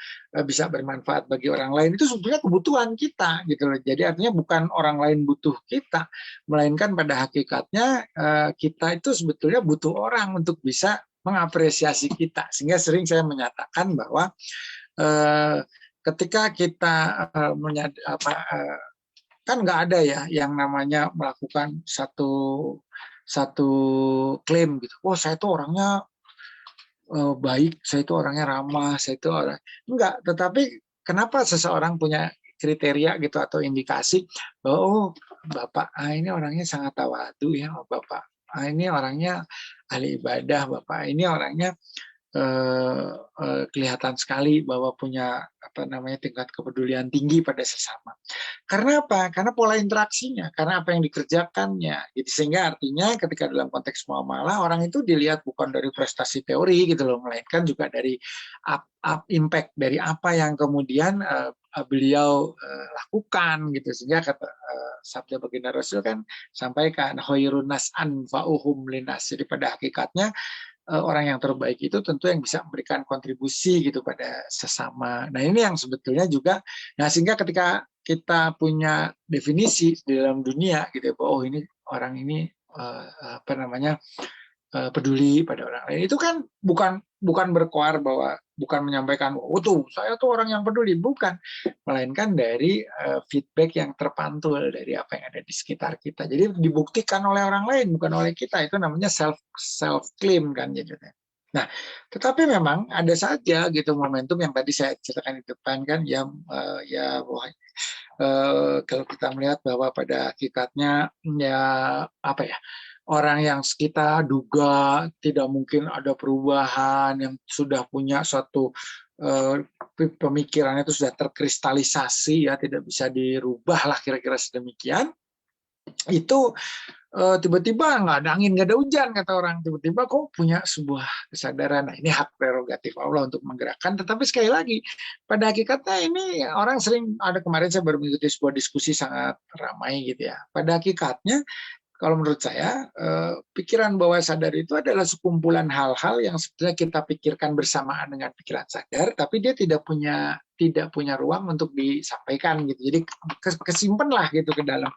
bisa bermanfaat bagi orang lain, itu sebetulnya kebutuhan kita gitu loh. Jadi artinya bukan orang lain butuh kita, melainkan pada hakikatnya kita itu sebetulnya butuh orang untuk bisa mengapresiasi kita. Sehingga sering saya menyatakan bahwa ketika kita kan nggak ada ya yang namanya melakukan satu klaim gitu. Oh, saya itu orangnya baik, saya itu orangnya ramah, saya itu orang enggak. Tetapi kenapa seseorang punya kriteria gitu atau indikasi bahwa oh Bapak ini orangnya sangat tawadu ya, oh, Bapak ini orangnya ahli ibadah, Bapak ini orangnya kelihatan sekali bahwa punya tingkat kepedulian tinggi pada sesama. Karena apa? Karena pola interaksinya, karena apa yang dikerjakannya. Gitu. Sehingga artinya ketika dalam konteks muamalah orang itu dilihat bukan dari prestasi teori gitu loh, melainkan juga dari impact dari apa yang kemudian beliau lakukan gitu. Sehingga kata sabda baginda Rasul kan sampaikan khairun nas anfa'uhum linas. Jadi pada hakikatnya orang yang terbaik itu tentu yang bisa memberikan kontribusi gitu pada sesama. Nah ini yang sebetulnya juga, nah sehingga ketika kita punya definisi di dalam dunia gitu, oh ini orang ini peduli pada orang lain, itu kan bukan berkoar bahwa bukan menyampaikan, oh tuh saya tuh orang yang peduli, bukan, melainkan dari feedback yang terpantul dari apa yang ada di sekitar kita. Jadi dibuktikan oleh orang lain, bukan oleh kita. Itu namanya self claim kan jadinya. Nah, tetapi memang ada saja gitu momentum yang tadi saya ceritakan di depan kan, kalau kita melihat bahwa pada hakikatnya ya apa ya, orang yang kita duga tidak mungkin ada perubahan, yang sudah punya suatu pemikirannya itu sudah terkristalisasi ya, tidak bisa dirubah lah kira-kira sedemikian, itu tiba-tiba nggak ada angin, nggak ada hujan, kata orang, tiba-tiba kok punya sebuah kesadaran. Nah, ini hak prerogatif Allah untuk menggerakkan, tetapi sekali lagi, pada hakikatnya ini orang sering, ada kemarin saya baru mengikuti sebuah diskusi sangat ramai gitu ya, pada hakikatnya kalau menurut saya, pikiran bawah sadar itu adalah sekumpulan hal-hal yang sebetulnya kita pikirkan bersamaan dengan pikiran sadar, tapi dia tidak punya ruang untuk disampaikan gitu. Jadi kesimpan lah gitu ke dalam.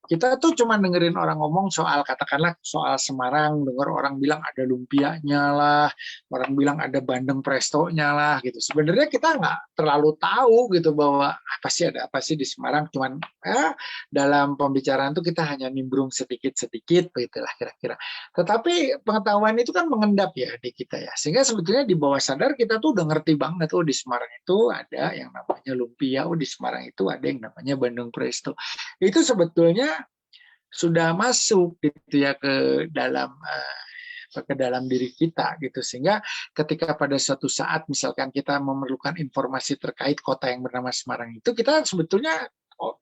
Kita tuh cuma dengerin orang ngomong soal, katakanlah soal Semarang, dengar orang bilang ada lumpianya lah, orang bilang ada bandeng prestonya lah gitu. Sebenarnya kita nggak terlalu tahu gitu bahwa ada apa sih di Semarang, cuman dalam pembicaraan tuh kita hanya nimbrung sedikit-sedikit begitulah kira-kira. Tetapi pengetahuan itu kan mengendap ya di kita ya. Sehingga sebetulnya di bawah sadar kita tuh udah ngerti banget, oh di Semarang itu ada yang namanya lumpia, oh di Semarang itu ada yang namanya bandeng presto. Itu sebetulnya sudah masuk gitu ya ke dalam diri kita gitu, sehingga ketika pada suatu saat misalkan kita memerlukan informasi terkait kota yang bernama Semarang itu, kita sebetulnya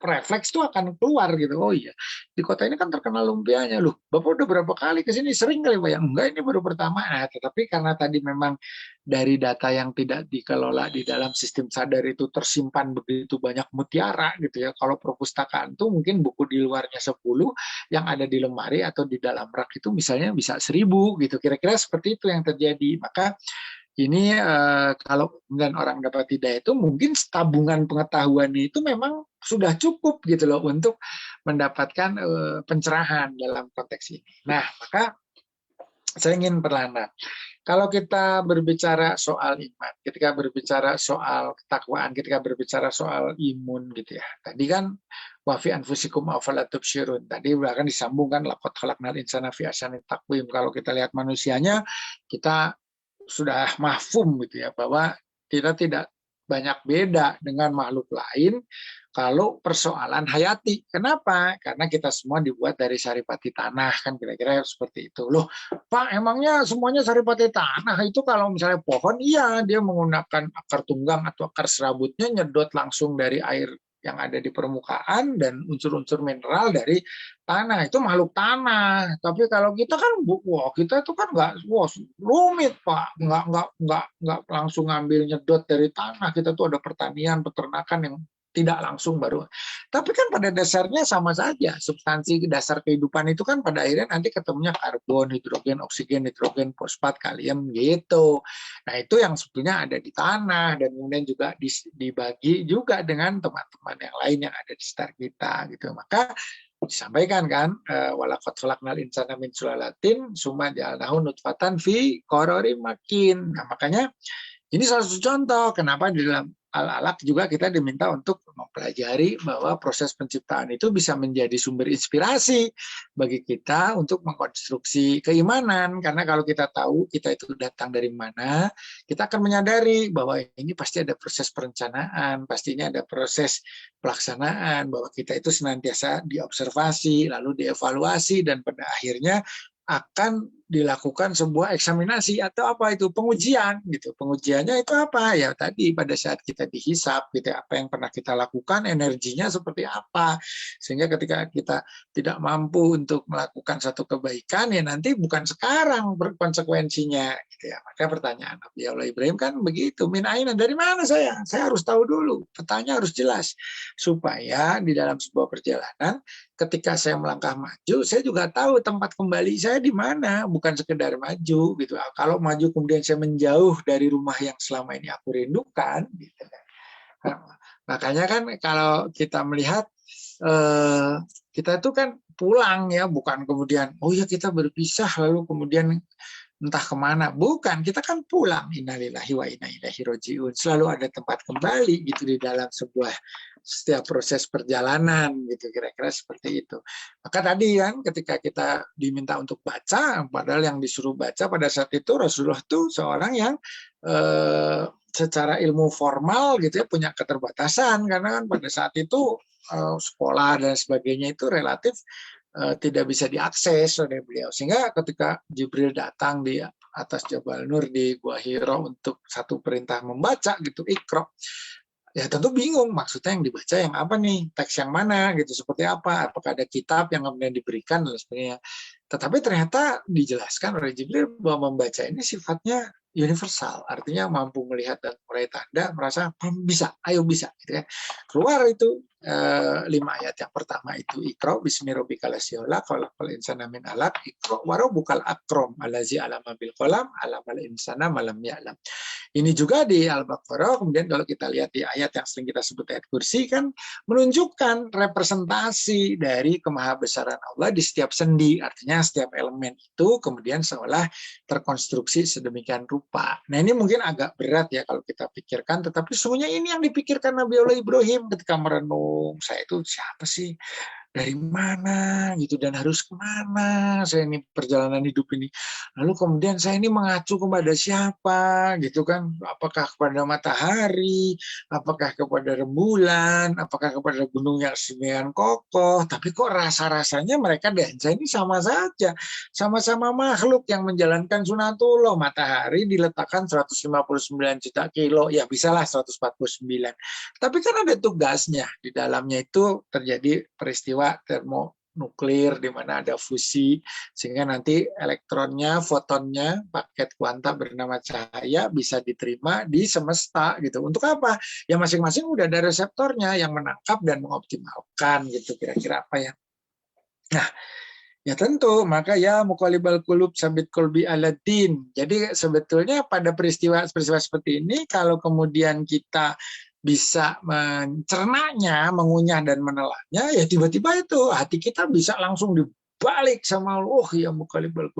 refleks tuh akan keluar gitu. Oh iya, di kota ini kan terkenal lumpianya, loh Bapak udah berapa kali ke sini, sering kali Pak? Ya enggak, ini baru pertama. Nah, tetapi karena tadi memang dari data yang tidak dikelola di dalam sistem sadar itu tersimpan begitu banyak mutiara gitu ya. Kalau perpustakaan tuh mungkin buku di luarnya 10, yang ada di lemari atau di dalam rak itu misalnya bisa 1000 gitu. Kira-kira seperti itu yang terjadi. Maka ini kalau kemudian orang dapat hidayah itu, mungkin tabungan pengetahuan itu memang sudah cukup gitu loh untuk mendapatkan pencerahan dalam konteks ini. Nah, maka saya ingin perlahan. Kalau kita berbicara soal iman, ketika berbicara soal ketakwaan, ketika berbicara soal imun gitu ya. Tadi kan wa fi anfusikum afala tubsirun. Tadi bahkan disambungkan laqad khalaqnal insana fi ahsani taqwim. Kalau kita lihat manusianya, kita sudah mahfum gitu ya, bahwa kita tidak banyak beda dengan makhluk lain kalau persoalan hayati. Kenapa? Karena kita semua dibuat dari saripati tanah, kan kira-kira seperti itu. Loh, Pak, emangnya semuanya saripati tanah? Itu kalau misalnya pohon, iya dia menggunakan akar tunggang atau akar serabutnya nyedot langsung dari air yang ada di permukaan dan unsur-unsur mineral dari tanah, itu makhluk tanah. Tapi kalau kita kan, kita itu kan nggak, rumit Pak, nggak langsung ngambil nyedot dari tanah. Kita tuh ada pertanian, peternakan yang tidak langsung baru. Tapi kan pada dasarnya sama saja, substansi dasar kehidupan itu kan pada akhirnya nanti ketemunya karbon, hidrogen, oksigen, nitrogen, fosfat, kalium gitu. Nah itu yang sebetulnya ada di tanah, dan kemudian juga dibagi juga dengan teman-teman yang lain yang ada di sekitar kita gitu. Maka disampaikan kan, walaqad khalaqnal insana min sulalatin tsumma ja'alnahu nutfatan fi qararin makin. Nah makanya ini salah satu contoh kenapa di dalam Al-Alaq juga kita diminta untuk mempelajari bahwa proses penciptaan itu bisa menjadi sumber inspirasi bagi kita untuk mengkonstruksi keimanan. Karena kalau kita tahu kita itu datang dari mana, kita akan menyadari bahwa ini pasti ada proses perencanaan, pastinya ada proses pelaksanaan, bahwa kita itu senantiasa diobservasi, lalu dievaluasi, dan pada akhirnya akan dilakukan sebuah eksaminasi atau apa itu pengujian gitu. Pengujiannya itu apa? Ya tadi pada saat kita dihisap gitu, apa yang pernah kita lakukan, energinya seperti apa. Sehingga ketika kita tidak mampu untuk melakukan satu kebaikan, ya nanti bukan sekarang berkonsekuensinya gitu ya. Maka pertanyaan Nabi Allah Ibrahim kan begitu, min aina, dari mana saya? Saya harus tahu dulu. Petanya harus jelas supaya di dalam sebuah perjalanan ketika saya melangkah maju, saya juga tahu tempat kembali saya di mana, bukan sekedar maju gitu. Kalau maju kemudian saya menjauh dari rumah yang selama ini aku rindukan, gitu. Makanya kan kalau kita melihat kita itu kan pulang ya, bukan kemudian oh ya kita berpisah lalu kemudian entah kemana, bukan, kita kan pulang, innalillahi wa inna ilaihi rajiun, selalu ada tempat kembali gitu di dalam setiap proses perjalanan gitu, kira-kira seperti itu. Maka tadi kan ketika kita diminta untuk baca, padahal yang disuruh baca pada saat itu Rasulullah itu seorang yang secara ilmu formal gitu ya punya keterbatasan, karena kan pada saat itu sekolah dan sebagainya itu relatif tidak bisa diakses oleh beliau, sehingga ketika Jibril datang di atas Jabal Nur di Gua Hira untuk satu perintah membaca gitu, Iqra, ya tentu bingung maksudnya yang dibaca yang apa nih, teks yang mana gitu, seperti apa, apakah ada kitab yang kemudian diberikan dan sebagainya. Tetapi ternyata dijelaskan oleh Jibril bahwa membaca ini sifatnya universal, artinya mampu melihat dan meraih tanda, merasa bisa, ayo bisa gitu ya. Keluar itu 5 ayat yang pertama itu Iqra bismi rabbikal ladzi khalaq khalaqal insana min 'alaq Iqra wa rabbukal akram allazi 'allama bil qalam 'allamal insana ma lam ya'lam. Ini juga di Al-Baqarah, kemudian kalau kita lihat di ayat yang sering kita sebut ayat kursi kan menunjukkan representasi dari kemahabesaran Allah di setiap sendi, artinya setiap elemen itu kemudian seolah terkonstruksi sedemikian rupa. Nah ini mungkin agak berat ya kalau kita pikirkan, tetapi semuanya ini yang dipikirkan Nabi Allah Ibrahim ketika merenung, saya itu siapa sih? Dari mana gitu dan harus kemana saya ini perjalanan hidup ini, lalu kemudian saya ini mengacu kepada siapa gitu kan, apakah kepada matahari, apakah kepada rembulan, apakah kepada gunung yang sedemikian kokoh, tapi kok rasa-rasanya mereka dan saya ini sama saja, sama-sama makhluk yang menjalankan sunatullah. Matahari diletakkan 159 juta kilo, ya bisalah 149, tapi kan ada tugasnya, di dalamnya itu terjadi peristiwa termonuklir di mana ada fusi sehingga nanti elektronnya, fotonnya, paket kuanta bernama cahaya bisa diterima di semesta gitu. Untuk apa? Ya masing-masing udah ada reseptornya yang menangkap dan mengoptimalkan gitu, kira-kira apa ya. Nah, ya tentu, maka ya muqallibal qulub sabit qalbi ala din. Jadi sebetulnya pada peristiwa seperti ini kalau kemudian kita bisa mencernanya, mengunyah dan menelannya, ya tiba-tiba itu hati kita bisa langsung dibalik sama Allah. Oh ya muqallibal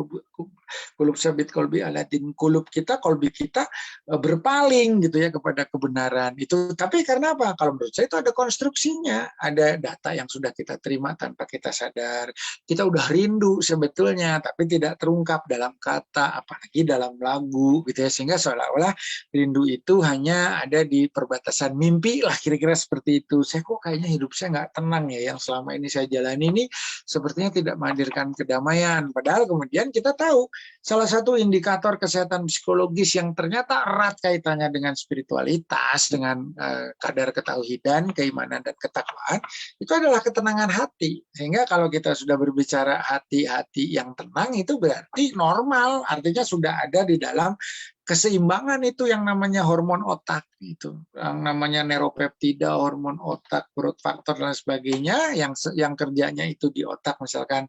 qulub sabit qalbi ala din, qulub kita, qalbi kita berpaling gitu ya kepada kebenaran itu. Tapi karena apa? Kalau menurut saya itu ada konstruksinya, ada data yang sudah kita terima tanpa kita sadar. Kita udah rindu sebetulnya, tapi tidak terungkap dalam kata, apalagi dalam lagu gitu ya, sehingga seolah-olah rindu itu hanya ada di perbatasan mimpi lah, kira-kira seperti itu. Saya kok kayaknya hidup saya nggak tenang ya, yang selama ini saya jalani ini sepertinya tidak menghadirkan kedamaian. Padahal kemudian kita tahu salah satu indikator kesehatan psikologis yang ternyata erat kaitannya dengan spiritualitas, dengan kadar ketauhidan, keimanan dan ketakwaan, itu adalah ketenangan hati. Sehingga kalau kita sudah berbicara hati-hati yang tenang, itu berarti normal, artinya sudah ada di dalam keseimbangan itu yang namanya hormon otak itu, yang namanya neuropeptida, hormon otak, growth factor dan sebagainya, yang kerjanya itu di otak, misalkan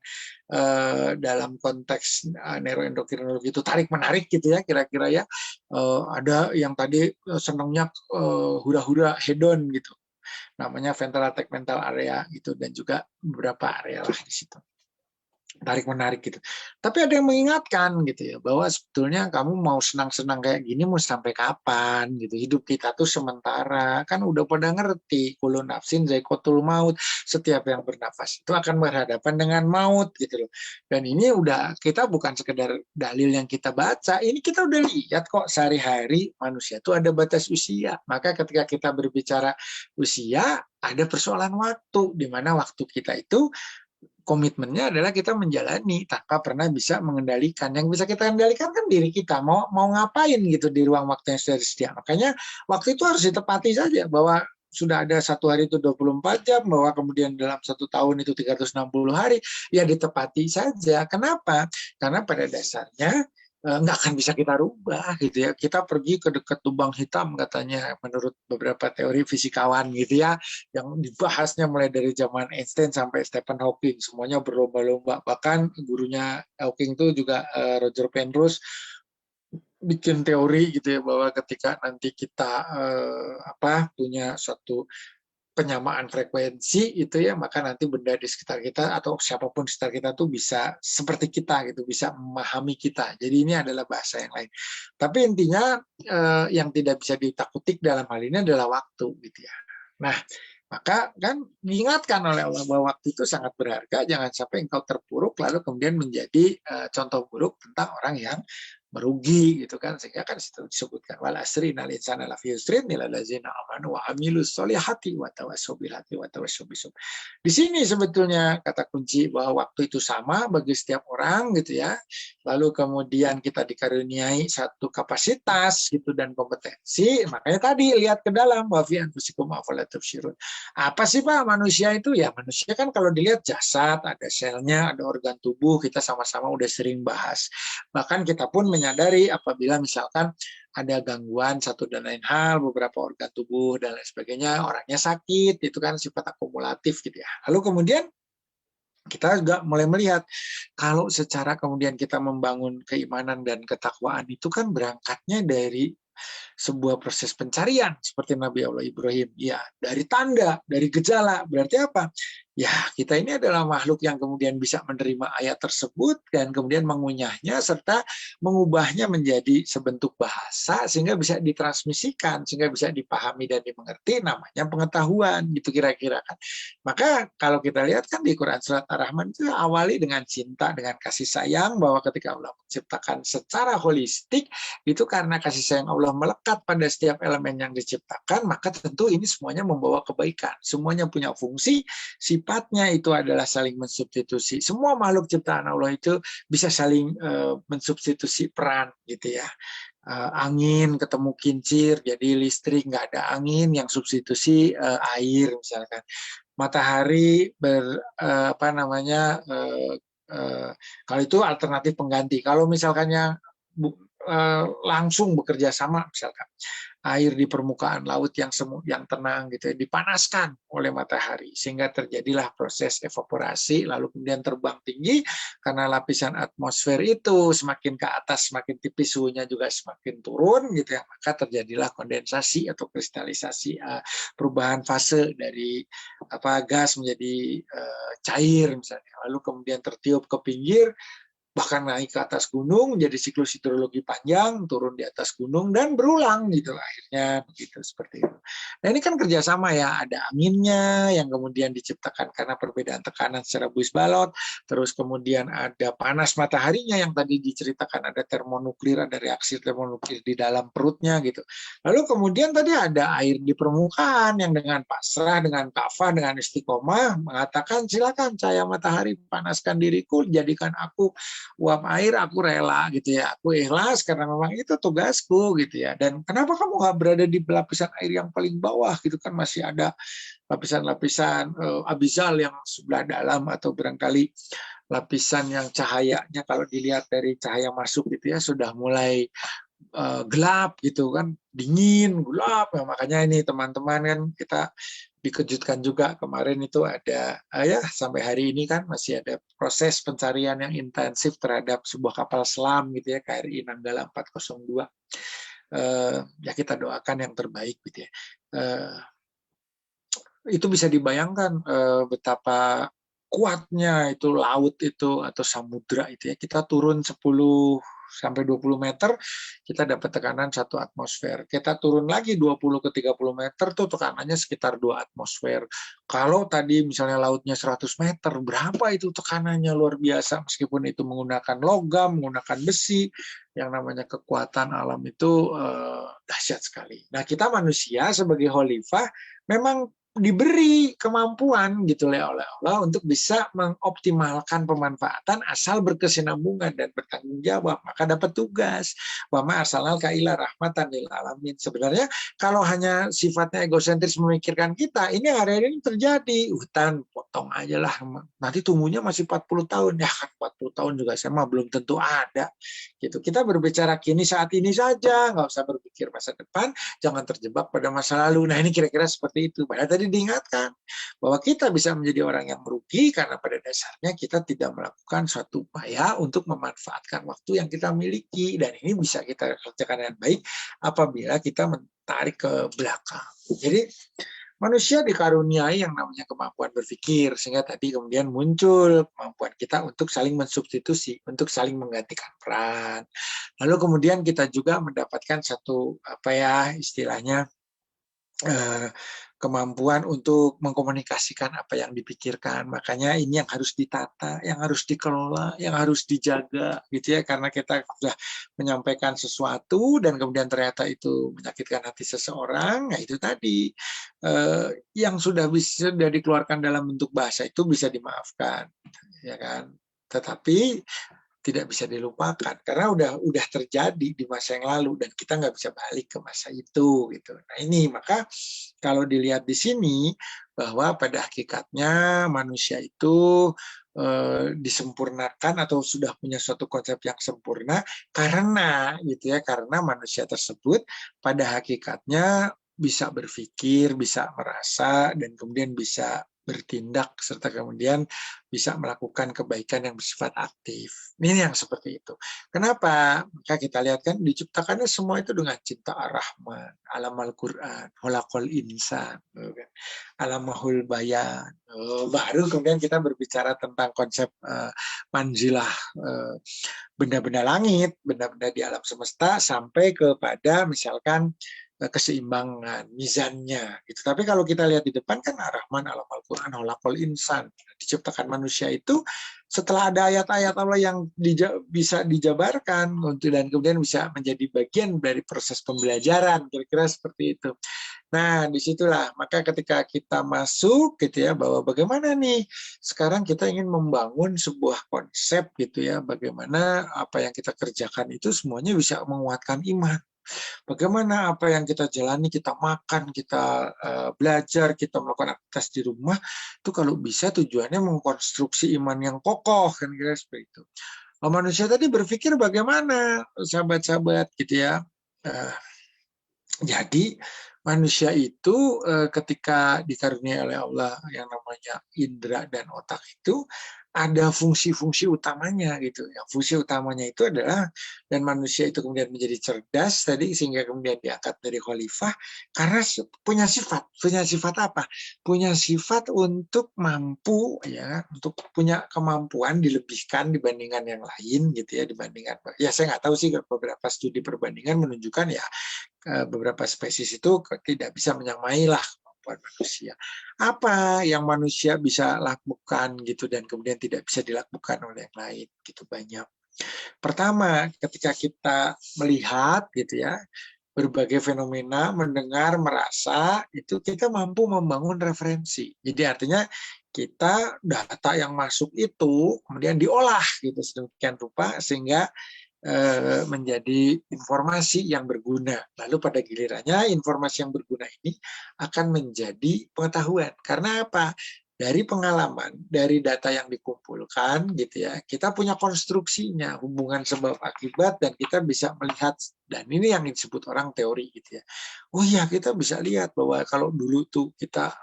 dalam konteks neuroendokrinologi itu tarik menarik gitu ya, kira-kira ya, ada yang tadi senangnya hura-hura hedon gitu, namanya ventral tegmental area gitu, dan juga beberapa area lah di situ, tarik menarik gitu. Tapi ada yang mengingatkan gitu ya, bahwa sebetulnya kamu mau senang-senang kayak gini mau sampai kapan gitu. Hidup kita tuh sementara, kan udah pada ngerti kullu nafsin za'iqatul maut, setiap yang bernafas itu akan berhadapan dengan maut gitu loh. Dan ini udah, kita bukan sekedar dalil yang kita baca, ini kita udah lihat kok sehari-hari manusia tuh ada batas usia. Maka ketika kita berbicara usia, ada persoalan waktu, di mana waktu kita itu komitmennya adalah kita menjalani tanpa pernah bisa mengendalikan. Yang bisa kita kendalikan kan diri kita, mau ngapain gitu di ruang waktu yang sudah disediakan. Makanya waktu itu harus ditepati saja, bahwa sudah ada satu hari itu 24 jam, bahwa kemudian dalam satu tahun itu 360 hari, ya ditepati saja. Kenapa? Karena pada dasarnya nggak akan bisa kita rubah gitu ya. Kita pergi ke dekat lubang hitam katanya menurut beberapa teori fisikawan gitu ya, yang dibahasnya mulai dari zaman Einstein sampai Stephen Hawking, semuanya berlomba-lomba. Bahkan gurunya Hawking itu juga Roger Penrose bikin teori gitu ya, bahwa ketika nanti kita punya suatu penyamaan frekuensi itu ya, maka nanti benda di sekitar kita atau siapapun di sekitar kita tuh bisa seperti kita gitu, bisa memahami kita. Jadi ini adalah bahasa yang lain. Tapi intinya yang tidak bisa ditakuti dalam hal ini adalah waktu gitu ya. Nah, maka kan diingatkan oleh Allah bahwa waktu itu sangat berharga, jangan sampai engkau terpuruk lalu kemudian menjadi contoh buruk tentang orang yang merugi gitu kan, sehingga kan disebutkan wal asri innal insana lafi yusrin illa allazina amanu wa amilus solihati wa tawassaw bil haqqi wa tawassaw bis sabr. Di sini sebetulnya kata kunci bahwa waktu itu sama bagi setiap orang gitu ya. Lalu kemudian kita dikaruniai satu kapasitas gitu dan kompetensi, makanya tadi lihat ke dalam wa fi anfusikum afala tubsirun. Apa sih Pak manusia itu? Ya manusia kan kalau dilihat jasad, ada selnya, ada organ tubuh, kita sama-sama udah sering bahas. Bahkan kita pun menyadari apabila misalkan ada gangguan satu dan lain hal, beberapa organ tubuh dan lain sebagainya, orangnya sakit, itu kan sifat akumulatif gitu ya. Lalu kemudian kita juga mulai melihat kalau secara kemudian kita membangun keimanan dan ketakwaan itu kan berangkatnya dari sebuah proses pencarian seperti Nabi Allah Ibrahim. Ya, dari tanda, dari gejala. Berarti apa? Ya, kita ini adalah makhluk yang kemudian bisa menerima ayat tersebut dan kemudian mengunyahnya serta mengubahnya menjadi sebentuk bahasa sehingga bisa ditransmisikan, sehingga bisa dipahami dan dimengerti, namanya pengetahuan gitu kira-kira kan. Maka kalau kita lihat kan di Quran surat Ar-Rahman itu awali dengan cinta, dengan kasih sayang, bahwa ketika Allah menciptakan secara holistik itu karena kasih sayang Allah melekat pada setiap elemen yang diciptakan, maka tentu ini semuanya membawa kebaikan. Semuanya punya fungsi, sifatnya itu adalah saling mensubstitusi. Semua makhluk ciptaan Allah itu bisa saling mensubstitusi peran gitu ya. Angin ketemu kincir jadi listrik, nggak ada angin yang substitusi air misalkan. Matahari kalau itu alternatif pengganti. Kalau misalkannya langsung bekerja sama, misalkan air di permukaan laut yang semu yang tenang gitu ya, dipanaskan oleh matahari sehingga terjadilah proses evaporasi, lalu kemudian terbang tinggi karena lapisan atmosfer itu semakin ke atas semakin tipis, suhunya juga semakin turun gitu ya, maka terjadilah kondensasi atau kristalisasi, perubahan fase dari gas menjadi cair misalnya, lalu kemudian tertiup ke pinggir, bahkan naik ke atas gunung, jadi siklus hidrologi panjang, turun di atas gunung, dan berulang gitu akhirnya begitu seperti itu. Nah ini kan kerjasama ya, ada anginnya yang kemudian diciptakan karena perbedaan tekanan secara buis balot, terus kemudian ada panas mataharinya yang tadi diceritakan, ada termonuklir, ada reaksi termonuklir di dalam perutnya gitu. Lalu kemudian tadi ada air di permukaan yang dengan pasrah, dengan kafah, dengan istiqomah mengatakan silakan cahaya matahari panaskan diriku, jadikan aku uap air, aku rela gitu ya, aku ikhlas karena memang itu tugasku gitu ya. Dan kenapa kamu nggak berada di lapisan air yang paling bawah gitu kan, masih ada lapisan-lapisan abizal yang sebelah dalam, atau barangkali lapisan yang cahayanya kalau dilihat dari cahaya masuk gitu ya sudah mulai gelap gitu kan, dingin, gelap. Nah, makanya ini teman-teman kan kita dikejutkan juga kemarin itu ada ya sampai hari ini kan masih ada proses pencarian yang intensif terhadap sebuah kapal selam gitu ya, KRI Nanggala 402. Ya kita doakan yang terbaik gitu ya. Itu bisa dibayangkan betapa kuatnya itu laut itu atau samudra itu ya, kita turun 10 sampai 20 meter kita dapat tekanan 1 atmosfer. Kita turun lagi 20 ke 30 meter tuh tekanannya sekitar 2 atmosfer. Kalau tadi misalnya lautnya 100 meter, berapa itu tekanannya, luar biasa, meskipun itu menggunakan logam, menggunakan besi, yang namanya kekuatan alam itu dahsyat sekali. Nah, kita manusia sebagai khalifah memang diberi kemampuan gitu oleh Allah untuk bisa mengoptimalkan pemanfaatan asal berkesinambungan dan bertanggung jawab, maka dapat tugas. Wa ma arsalnaka illa rahmatan lil alamin. Sebenarnya kalau hanya sifatnya egosentris memikirkan kita, ini hari-hari ini terjadi. Hutan potong aja lah, nanti tumbuhnya masih 40 tahun. Ya kan 40 tahun juga sama belum tentu ada. Gitu. Kita berbicara kini saat ini saja, nggak usah berpikir masa depan, jangan terjebak pada masa lalu. Nah, ini kira-kira seperti itu. Padahal tadi diingatkan bahwa kita bisa menjadi orang yang merugi karena pada dasarnya kita tidak melakukan suatu upaya untuk memanfaatkan waktu yang kita miliki, dan ini bisa kita kerjakan dengan baik apabila kita menarik ke belakang. Jadi manusia dikaruniai yang namanya kemampuan berpikir, sehingga tadi kemudian muncul kemampuan kita untuk saling mensubstitusi, untuk saling menggantikan peran. Lalu kemudian kita juga mendapatkan satu istilahnya kemampuan untuk mengkomunikasikan apa yang dipikirkan. Makanya ini yang harus ditata, yang harus dikelola, yang harus dijaga gitu ya, karena kita sudah menyampaikan sesuatu dan kemudian ternyata itu menyakitkan hati seseorang. Nah, itu tadi yang sudah bisa dikeluarkan dalam bentuk bahasa itu bisa dimaafkan, ya kan? Tetapi tidak bisa dilupakan karena udah terjadi di masa yang lalu dan kita nggak bisa balik ke masa itu gitu. Nah, ini maka kalau dilihat di sini bahwa pada hakikatnya manusia itu disempurnakan atau sudah punya suatu konsep yang sempurna karena gitu ya, karena manusia tersebut pada hakikatnya bisa berpikir, bisa merasa, dan kemudian bisa bertindak serta kemudian bisa melakukan kebaikan yang bersifat aktif. Ini yang seperti itu. Kenapa? Maka kita lihat kan diciptakannya semua itu dengan cinta ar-Rahman, alamal Quran, holakol insan, alamahul bayan. Baru kemudian kita berbicara tentang konsep manzilah benda-benda langit, benda-benda di alam semesta sampai kepada misalkan keseimbangan, mizannya gitu. Tapi kalau kita lihat di depan kan ar-Rahman, alamal Quran, holakol insan, diciptakan manusia itu setelah ada ayat-ayat Allah yang bisa dijabarkan dan kemudian bisa menjadi bagian dari proses pembelajaran, kira-kira seperti itu. Nah, disitulah maka ketika kita masuk gitu ya, bahwa bagaimana nih sekarang kita ingin membangun sebuah konsep gitu ya, bagaimana apa yang kita kerjakan itu semuanya bisa menguatkan iman. Bagaimana apa yang kita jalani, kita makan, kita belajar, kita melakukan aktivitas di rumah, itu kalau bisa tujuannya mengkonstruksi iman yang kokoh, kan kira seperti itu. Manusia tadi berpikir bagaimana, sahabat-sahabat gitu ya. Jadi manusia itu ketika dikaruniai oleh Allah yang namanya indera dan otak itu ada fungsi-fungsi utamanya gitu. Yang fungsi utamanya itu adalah, dan manusia itu kemudian menjadi cerdas tadi sehingga kemudian diangkat dari khalifah karena punya sifat apa? Punya sifat untuk mampu ya, untuk punya kemampuan dilebihkan dibandingkan yang lain gitu ya, dibandingkan ya saya nggak tahu sih, beberapa studi perbandingan menunjukkan ya beberapa spesies itu tidak bisa menyamai lah kemampuan manusia. Apa yang manusia bisa lakukan gitu dan kemudian tidak bisa dilakukan oleh yang lain gitu banyak. Pertama, ketika kita melihat gitu ya berbagai fenomena, mendengar, merasa, itu kita mampu membangun referensi. Jadi artinya kita data yang masuk itu kemudian diolah gitu sedemikian rupa sehingga menjadi informasi yang berguna. Lalu pada gilirannya informasi yang berguna ini akan menjadi pengetahuan. Karena apa? Dari pengalaman, dari data yang dikumpulkan gitu ya, kita punya konstruksinya, hubungan sebab akibat, dan kita bisa melihat, dan ini yang disebut orang teori gitu ya. Oh iya, kita bisa lihat bahwa kalau dulu tuh kita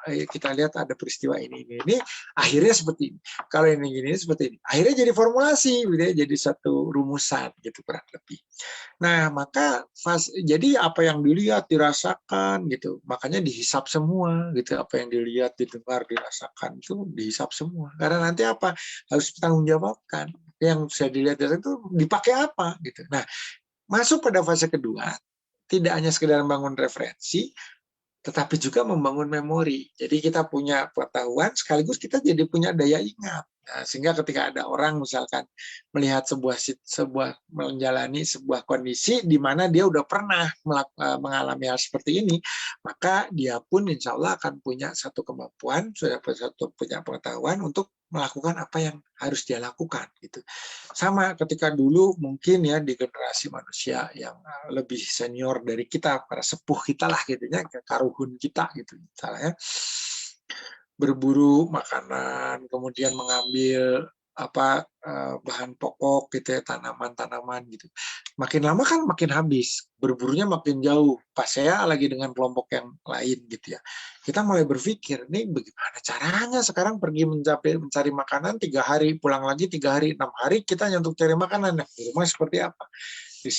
lihat ada peristiwa ini, akhirnya seperti ini. Kalau ini seperti ini. Akhirnya jadi formulasi, gitu ya, jadi satu rumusan gitu kurang lebih. Nah, maka jadi apa yang dilihat, dirasakan gitu, makanya dihisap semua gitu, apa yang dilihat, didengar, dirasakan itu dihisap semua. Karena nanti apa? Harus bertanggungjawabkan. Yang saya dilihat itu dipakai apa gitu. Nah, masuk pada fase kedua, tidak hanya sekedar membangun referensi, tetapi juga membangun memori. Jadi kita punya pengetahuan sekaligus kita jadi punya daya ingat. Nah, sehingga ketika ada orang misalkan melihat menjalani sebuah kondisi di mana dia udah pernah mengalami hal seperti ini, maka dia pun insya Allah akan punya satu kemampuan, sudah punya pengetahuan untuk melakukan apa yang harus dia lakukan gitu. Sama ketika dulu mungkin ya di generasi manusia yang lebih senior dari kita, para sepuh kita lah gitu ya, karuhun kita gitu misalnya, berburu makanan, kemudian mengambil bahan pokok gitu ya, tanaman-tanaman gitu. Makin lama kan makin habis, berburunya makin jauh. Pas saya lagi dengan kelompok yang lain gitu ya. Kita mulai berpikir, nih bagaimana caranya sekarang pergi mencari makanan 3 hari, pulang lagi 3 hari, 6 hari kita nyentuh cari makanan. Nah, di rumah seperti apa? Di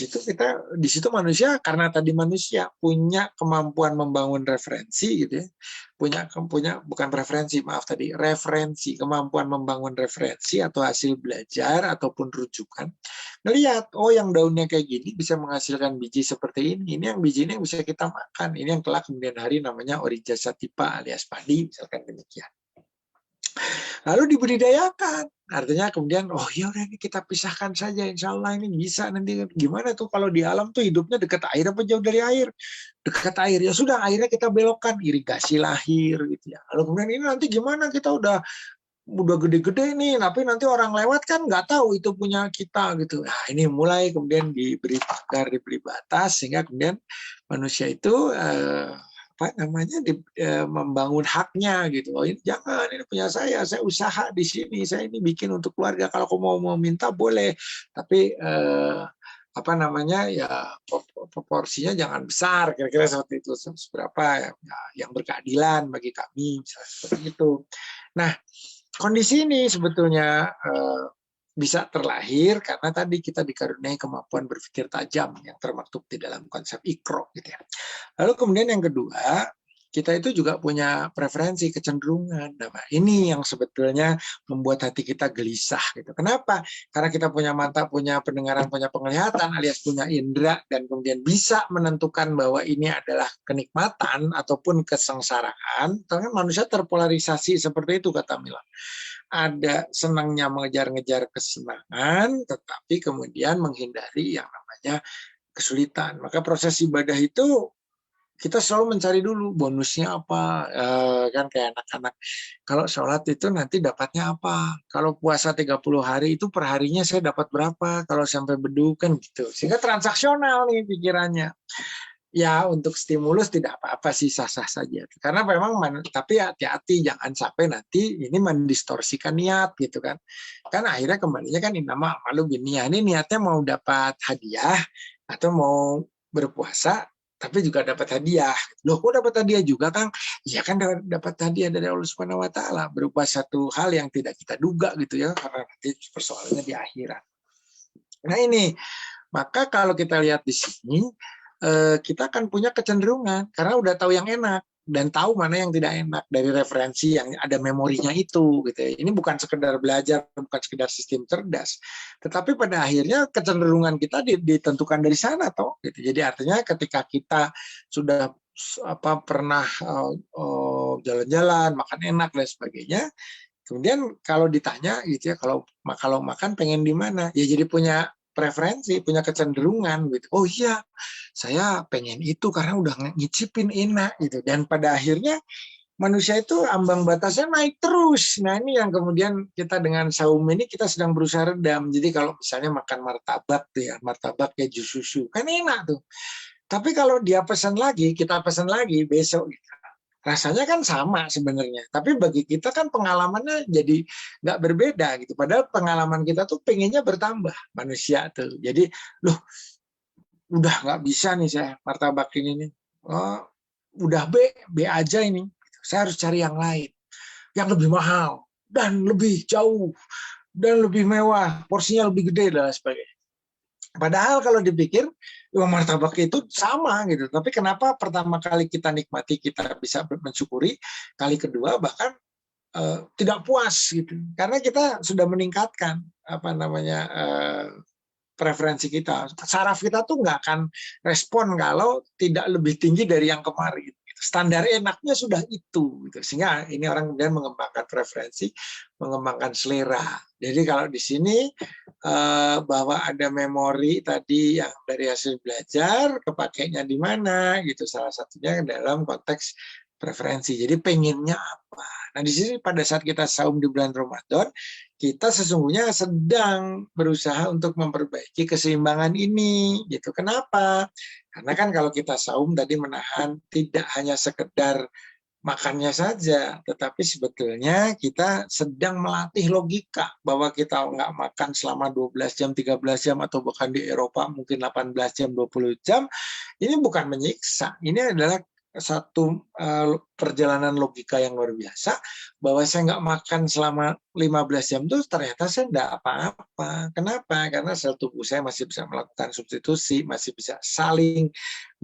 situ manusia, karena tadi manusia punya kemampuan membangun referensi gitu ya, bukan referensi, kemampuan membangun referensi atau hasil belajar ataupun rujukan, ngelihat oh yang daunnya kayak gini bisa menghasilkan biji seperti ini yang biji ini yang bisa kita makan, ini yang kelak kemudian hari namanya Oryza sativa alias padi, misalkan demikian. Lalu dibudidayakan, artinya kemudian oh ya udah ini kita pisahkan saja, insya Allah ini bisa. Nanti gimana tuh kalau di alam tuh hidupnya dekat air apa jauh dari air? Dekat air, ya sudah airnya kita belokkan, irigasi lahir gitu ya. Lalu kemudian ini nanti gimana, kita udah gede-gede nih, tapi nanti orang lewat kan nggak tahu itu punya kita gitu. Nah ini mulai kemudian diberi pagar, diberi batas, sehingga kemudian manusia itu membangun haknya gitu. Oh ini jangan, ini punya saya usaha di sini, saya ini bikin untuk keluarga, kalau kamu mau minta boleh, tapi ya proporsinya jangan besar, kira-kira seperti itu, seberapa yang berkeadilan bagi kami, misalnya seperti itu. Nah, kondisi ini sebetulnya bisa terlahir karena tadi kita dikaruniai kemampuan berpikir tajam yang termaktub di dalam konsep Iqra gitu ya. Lalu kemudian yang kedua, kita itu juga punya preferensi, kecenderungan. Nah, ini yang sebetulnya membuat hati kita gelisah gitu. Kenapa? Karena kita punya mata, punya pendengaran, punya penglihatan alias punya indera, dan kemudian bisa menentukan bahwa ini adalah kenikmatan ataupun kesengsaraan. Karena manusia terpolarisasi seperti itu, kata Mila. Ada senangnya mengejar-ngejar kesenangan, tetapi kemudian menghindari yang namanya kesulitan. Maka proses ibadah itu kita selalu mencari dulu bonusnya apa, kan kayak anak-anak. Kalau sholat itu nanti dapatnya apa? Kalau puasa 30 hari itu per harinya saya dapat berapa? Kalau sampai beduk kan gitu. Sehingga transaksional nih pikirannya. Ya untuk stimulus tidak apa-apa sih, sah-sah saja. Karena memang tapi hati-hati jangan sampai nanti ini mendistorsikan niat gitu kan. Kan akhirnya kembalinya kan nama malu gini ya, ini niatnya mau dapat hadiah atau mau berpuasa tapi juga dapat hadiah. Loh kok dapat hadiah juga Kang? Ya kan dapat hadiah dari Allah Subhanahu wa taala berupa satu hal yang tidak kita duga gitu ya, karena nanti persoalannya di akhirat. Nah ini, maka kalau kita lihat di sini kita akan punya kecenderungan karena udah tahu yang enak dan tahu mana yang tidak enak dari referensi yang ada memorinya itu gitu ya. Ini bukan sekedar belajar, bukan sekedar sistem cerdas, tetapi pada akhirnya kecenderungan kita ditentukan dari sana toh gitu. Jadi artinya ketika kita sudah pernah jalan-jalan, makan enak dan sebagainya, kemudian kalau ditanya gitu ya, kalau makan pengen di mana, ya jadi punya preferensi, punya kecenderungan gitu. Oh iya, saya pengen itu karena udah ngicipin enak gitu. Dan pada akhirnya manusia itu ambang batasnya naik terus. Nah ini yang kemudian kita dengan saum ini kita sedang berusaha redam. Jadi kalau misalnya makan martabak tuh ya, martabak keju susu, kan enak tuh. Tapi kalau dia pesan lagi, kita pesan lagi besok gitu. Rasanya kan sama sebenarnya, tapi bagi kita kan pengalamannya jadi nggak berbeda gitu. Padahal pengalaman kita tuh pengennya bertambah manusia tuh. Jadi, loh, udah nggak bisa nih saya martabak ini nih. Oh, udah B aja ini. Saya harus cari yang lain, yang lebih mahal dan lebih jauh dan lebih mewah, porsinya lebih gede dan sebagainya. Padahal kalau dipikir, martabak itu sama gitu. Tapi kenapa pertama kali kita nikmati, kita bisa mensyukuri, kali kedua bahkan tidak puas gitu. Karena kita sudah meningkatkan preferensi kita. Saraf kita tuh nggak akan respon kalau tidak lebih tinggi dari yang kemarin. standar enaknya sudah itu, gitu. Sehingga ini orang kemudian mengembangkan preferensi, mengembangkan selera. Jadi kalau di sini bahwa ada memori tadi yang dari hasil belajar, kepakainya di mana, gitu. Salah satunya dalam konteks preferensi. Jadi pengennya apa? Nah di sini pada saat kita saum di bulan Ramadan, kita sesungguhnya sedang berusaha untuk memperbaiki keseimbangan ini, gitu. Kenapa? Karena kan kalau kita saum tadi menahan tidak hanya sekedar makannya saja, tetapi sebetulnya kita sedang melatih logika bahwa kita nggak makan selama 12 jam, 13 jam, atau bahkan di Eropa mungkin 18 jam, 20 jam, ini bukan menyiksa. Ini adalah satu perjalanan logika yang luar biasa, bahwa saya nggak makan selama 15 jam itu ternyata saya nggak apa-apa. Kenapa? Karena sel tubuh saya masih bisa melakukan substitusi, masih bisa saling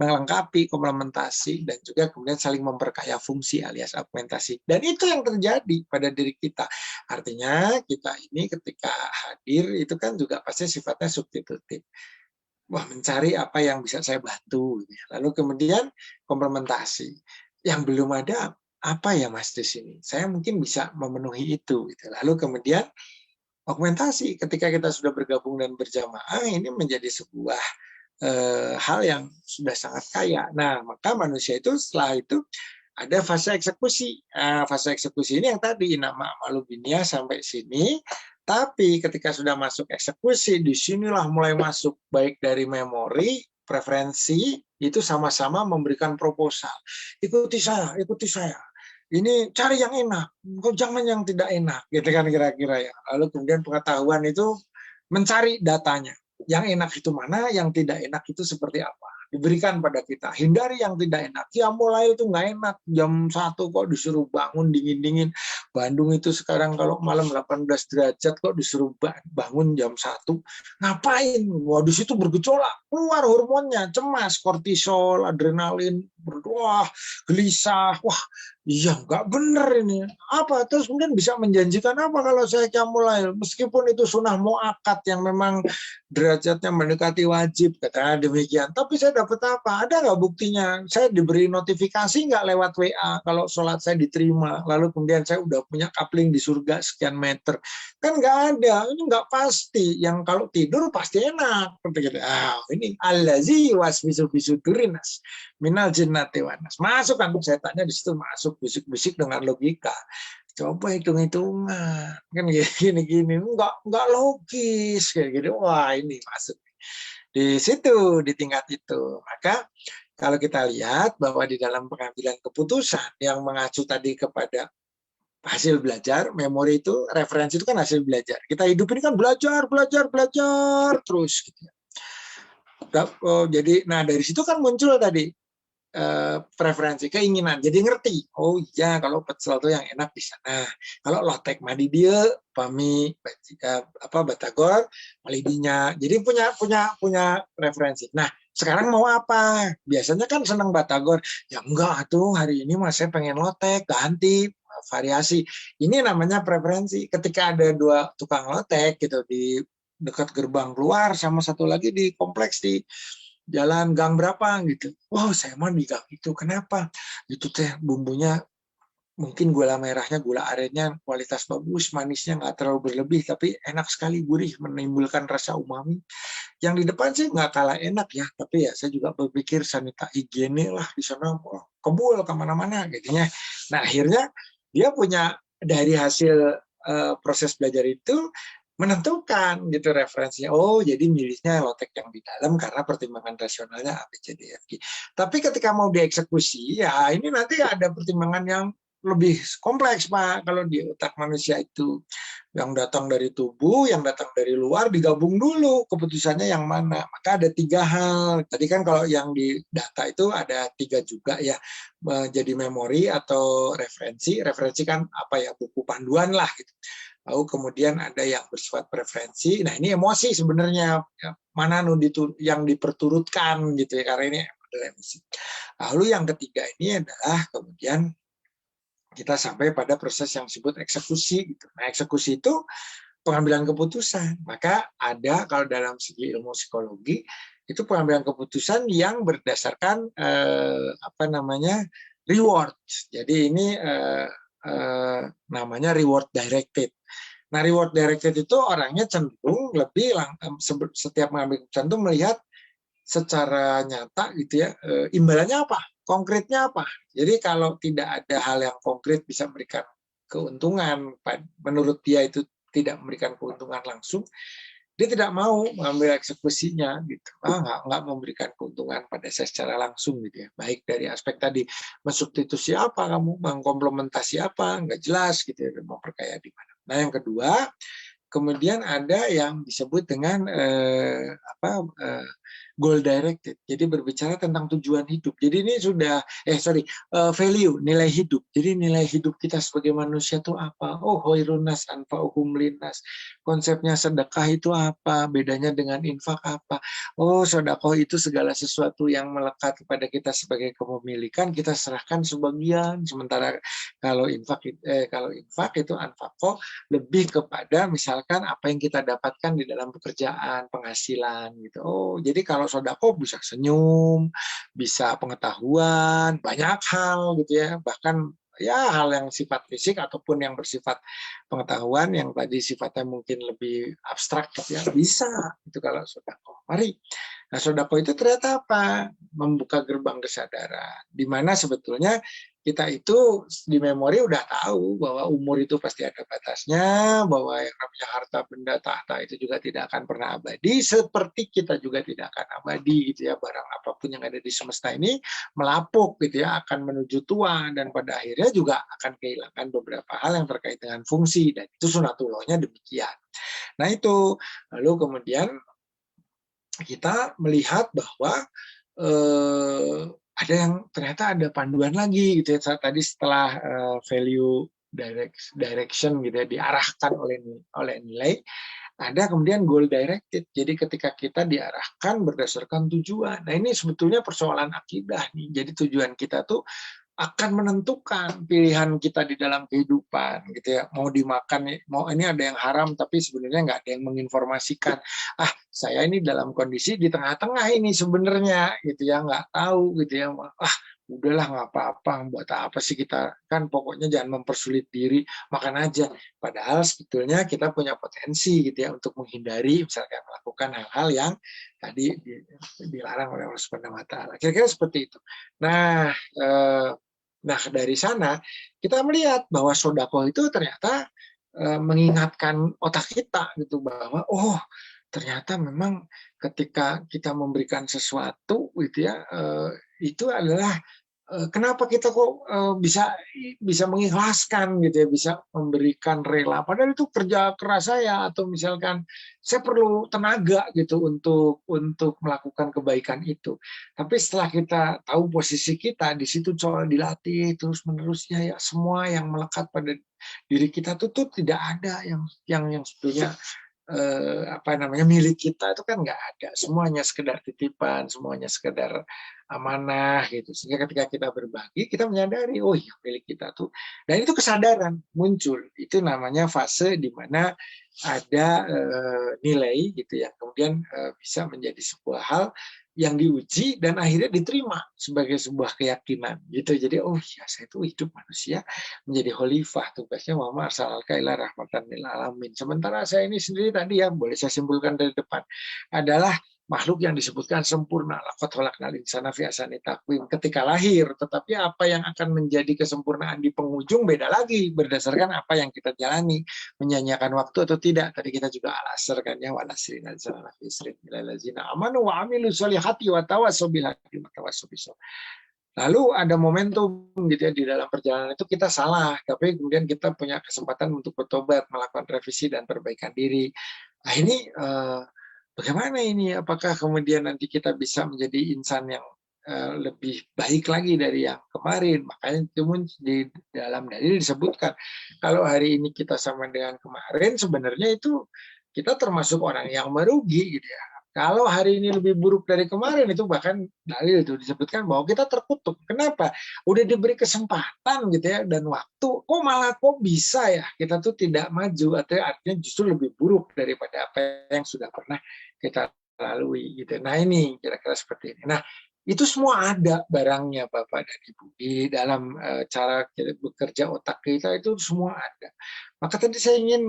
melengkapi, komplementasi, dan juga kemudian saling memperkaya fungsi alias augmentasi. Dan itu yang terjadi pada diri kita. Artinya kita ini ketika hadir itu kan juga pasti sifatnya substitutif. Wah, mencari apa yang bisa saya bantu. Lalu kemudian komplementasi. Yang belum ada, apa ya Mas di sini? Saya mungkin bisa memenuhi itu. Lalu kemudian augmentasi. Ketika kita sudah bergabung dan berjamaah, ini menjadi sebuah hal yang sudah sangat kaya. Nah, maka manusia itu setelah itu ada fase eksekusi. Fase eksekusi ini yang tadi nama malubinia sampai sini. Tapi ketika sudah masuk eksekusi, disinilah mulai masuk baik dari memori, preferensi, itu sama-sama memberikan proposal. Ikuti saya, ikuti saya. Ini cari yang enak, jangan yang tidak enak, gitu kan kira-kira ya. Lalu kemudian pengetahuan itu mencari datanya. Yang enak itu mana, yang tidak enak itu seperti apa. Diberikan pada kita. Hindari yang tidak enak. Ya mulai itu nggak enak. Jam 1 kok disuruh bangun dingin-dingin. Bandung itu sekarang kalau malam 18 derajat kok disuruh bangun jam 1. Ngapain? Wah, di situ bergejolak. Keluar hormonnya, cemas, kortisol, adrenalin, wah, gelisah. Wah, iya, nggak bener ini. Apa? Terus kemudian bisa menjanjikan apa kalau saya qiyamul lail? Meskipun itu sunnah muakkad yang memang derajatnya mendekati wajib, katanya demikian. Tapi saya dapat apa? Ada nggak buktinya? Saya diberi notifikasi nggak lewat WA kalau sholat saya diterima? Lalu kemudian saya udah punya kapling di surga sekian meter. Kan nggak ada. Ini nggak pasti. Yang kalau tidur pasti enak. Ini allazi waswisu bisudurinas minal jinnati wanas. Masuk kan setannya di situ, masuk bisik-bisik dengan logika. Coba hitung-hitungan kan gini-gini nggak logis kayak gitu. Wah, ini masuk di situ, di tingkat itu. Maka kalau kita lihat bahwa di dalam pengambilan keputusan yang mengacu tadi kepada hasil belajar, memori itu, referensi itu kan hasil belajar. Kita hidup ini kan belajar terus gitu. Jadi nah dari situ kan muncul tadi preferensi, keinginan. Jadi ngerti, oh iya kalau pecel itu yang enak di sana. Kalau lotek madi dia, pami batagor, malidinya. Jadi punya referensi. Nah, sekarang mau apa? Biasanya kan senang batagor. Ya enggak tuh, hari ini mas saya pengen lotek, ganti variasi. Ini namanya preferensi. Ketika ada 2 tukang lotek gitu di dekat gerbang keluar, sama satu lagi di kompleks di jalan gang berapa gitu. Wow, saya mah di gang itu. Kenapa? Itu teh bumbunya mungkin gula merahnya, gula arennya kualitas bagus, manisnya nggak terlalu berlebih, tapi enak sekali, gurih, menimbulkan rasa umami. Yang di depan sih nggak kalah enak ya, tapi ya saya juga berpikir sanita higiene lah di sana, kebul kemana-mana gitu ya. Nah akhirnya dia punya dari hasil proses belajar itu menentukan gitu referensinya. Oh, jadi milihnya lotek yang di dalam karena pertimbangan rasionalnya A, B, C, D, F, G. Tapi ketika mau dieksekusi, ya ini nanti ada pertimbangan yang lebih kompleks, Pak. Kalau di otak manusia itu yang datang dari tubuh, yang datang dari luar digabung dulu keputusannya yang mana. Maka ada 3 hal. Tadi kan kalau yang di data itu ada 3 juga ya. Jadi memori atau referensi. Referensi kan apa ya, buku panduan lah gitu. Lalu kemudian ada yang bersifat preferensi. Nah ini emosi sebenarnya, mana yang diperturutkan gitu ya, karena ini adalah emosi. Lalu yang ketiga ini adalah kemudian kita sampai pada proses yang disebut eksekusi gitu. Nah eksekusi itu pengambilan keputusan. Maka ada kalau dalam segi ilmu psikologi itu pengambilan keputusan yang berdasarkan reward. Jadi ini namanya reward directed. Nah, reward directed itu orangnya cenderung lebih setiap mengambil keputusan itu melihat secara nyata gitu ya, imbalannya apa, konkretnya apa. Jadi kalau tidak ada hal yang konkret bisa memberikan keuntungan, menurut dia itu tidak memberikan keuntungan langsung, dia tidak mau mengambil eksekusinya gitu. Nggak memberikan keuntungan pada saya secara langsung gitu ya. Baik dari aspek tadi mensubstitusi apa kamu, mengkomplementasi apa, nggak jelas gitu ya, mau perkaya di mana. Nah, yang kedua, kemudian ada yang disebut dengan goal directed. Jadi berbicara tentang tujuan hidup. Jadi ini sudah value, nilai hidup. Jadi nilai hidup kita sebagai manusia itu apa? Oh, khairunas anfa'uhum linnas. Konsepnya sedekah itu apa? Bedanya dengan infak apa? Oh, sedekah itu segala sesuatu yang melekat kepada kita sebagai kepemilikan, kita serahkan sebagian. Sementara kalau infak itu anfaqo lebih kepada misalkan apa yang kita dapatkan di dalam pekerjaan, penghasilan gitu. Oh, jadi kalau sodako bisa senyum, bisa pengetahuan, banyak hal gitu ya. Bahkan ya hal yang sifat fisik ataupun yang bersifat pengetahuan yang tadi sifatnya mungkin lebih abstrak gitu ya, bisa itu kalau sodako. Mari. Nah, sodako itu ternyata apa? Membuka gerbang kesadaran. Di mana sebetulnya kita itu di memori udah tahu bahwa umur itu pasti ada batasnya, bahwa yang namanya harta benda tahta itu juga tidak akan pernah abadi, seperti kita juga tidak akan abadi gitu ya. Barang apapun yang ada di semesta ini melapuk gitu ya, akan menuju tua dan pada akhirnya juga akan kehilangan beberapa hal yang terkait dengan fungsi, dan itu sunatullahnya demikian. Nah itu, lalu kemudian kita melihat bahwa ada yang ternyata ada panduan lagi gitu ya. Tadi setelah value direction gitu ya, diarahkan oleh nilai, ada kemudian goal directed. Jadi ketika kita diarahkan berdasarkan tujuan. Nah, ini sebetulnya persoalan akidah nih. Jadi tujuan kita tuh akan menentukan pilihan kita di dalam kehidupan gitu ya. Mau dimakan, mau ini ada yang haram tapi sebenarnya nggak ada yang menginformasikan, saya ini dalam kondisi di tengah-tengah ini sebenarnya gitu ya, nggak tahu gitu ya, udahlah nggak apa-apa, buat apa sih kita, kan pokoknya jangan mempersulit diri, makan aja. Padahal sebetulnya kita punya potensi gitu ya untuk menghindari misalkan melakukan hal-hal yang tadi dilarang oleh Allah Subhanahu wa Ta'ala. Kira-kira seperti itu. Nah, dari sana kita melihat bahwa sodako itu ternyata mengingatkan otak kita gitu bahwa ternyata memang ketika kita memberikan sesuatu gitu ya, itu adalah kenapa kita kok bisa mengikhlaskan gitu ya, bisa memberikan rela, padahal itu kerja keras saya, atau misalkan saya perlu tenaga gitu untuk melakukan kebaikan itu. Tapi setelah kita tahu posisi kita di situ, soal dilatih terus menerusnya ya, semua yang melekat pada diri kita tuh tidak ada yang sebetulnya milik kita, itu kan nggak ada, semuanya sekedar titipan, semuanya sekedar amanah gitu. Sehingga ketika kita berbagi, kita menyadari milik kita tuh, dan itu kesadaran muncul. Itu namanya fase di mana ada nilai gitu ya, kemudian bisa menjadi sebuah hal yang diuji dan akhirnya diterima sebagai sebuah keyakinan gitu. Jadi saya itu hidup manusia menjadi khalifah, tugasnya wa arsalaka ila rahmatan lil alamin. Sementara saya ini sendiri tadi ya, boleh saya simpulkan dari depan, adalah makhluk yang disebutkan sempurna, laqad khalaqnal insana fi ahsani taqwim, ketika lahir, tetapi apa yang akan menjadi kesempurnaan di penghujung beda lagi, berdasarkan apa yang kita jalani, menyanyiakan waktu atau tidak. Tadi kita juga al-asr kan ya, wal asri innal insana ladzina amanu wa amilus solihati wa tawassaw bil haqqi wa tawassaw bis sabr. Lalu ada momentum gitu ya, di dalam perjalanan itu kita salah, tapi kemudian kita punya kesempatan untuk bertobat, melakukan revisi dan perbaikan diri. Nah ini bagaimana ini? Apakah kemudian nanti kita bisa menjadi insan yang lebih baik lagi dari yang kemarin? Makanya itu di dalam dalil disebutkan, kalau hari ini kita sama dengan kemarin, sebenarnya itu kita termasuk orang yang merugi gitu ya. Kalau hari ini lebih buruk dari kemarin, itu bahkan dalil itu disebutkan bahwa kita terkutuk. Kenapa? Udah diberi kesempatan gitu ya, dan waktu, kok bisa ya kita tuh tidak maju, atau artinya justru lebih buruk daripada apa yang sudah pernah kita lalui gitu. Nah ini kira-kira seperti ini. Nah Itu semua ada barangnya Bapak dan Ibu. Di dalam cara kita bekerja otak kita itu semua ada. Maka tadi saya ingin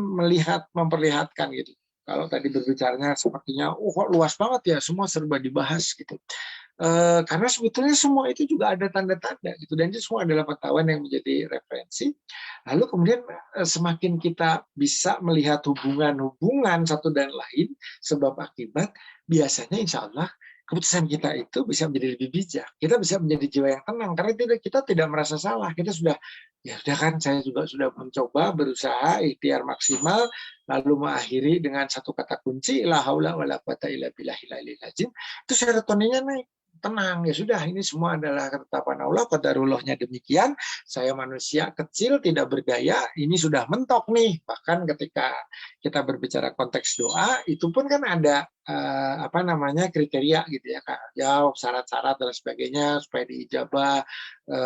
memperlihatkan gitu. Kalau tadi berbicaranya sepertinya, oh kok luas banget ya, semua serba dibahas gitu. Karena sebetulnya semua itu juga ada tanda-tanda gitu, dan itu semua adalah pengetahuan yang menjadi referensi. Lalu kemudian semakin kita bisa melihat hubungan-hubungan satu dan lain, sebab akibat, biasanya insya Allah keputusan kita itu bisa menjadi lebih bijak. Kita bisa menjadi jiwa yang tenang karena kita tidak merasa salah. Kita sudah, ya sudah kan, saya juga sudah mencoba, berusaha, ikhtiar maksimal, lalu mengakhiri dengan satu kata kunci, la haula wala quwata illa billahil aliyil azim. Itu serotoninnya naik. Tenang, ya sudah, ini semua adalah ketetapan Allah, qadarullahnya demikian. Saya manusia kecil, tidak berdaya, ini sudah mentok nih. Bahkan ketika kita berbicara konteks doa, itu pun kan ada kriteria gitu ya, Kak. Jawab syarat-syarat dan sebagainya supaya diijabah,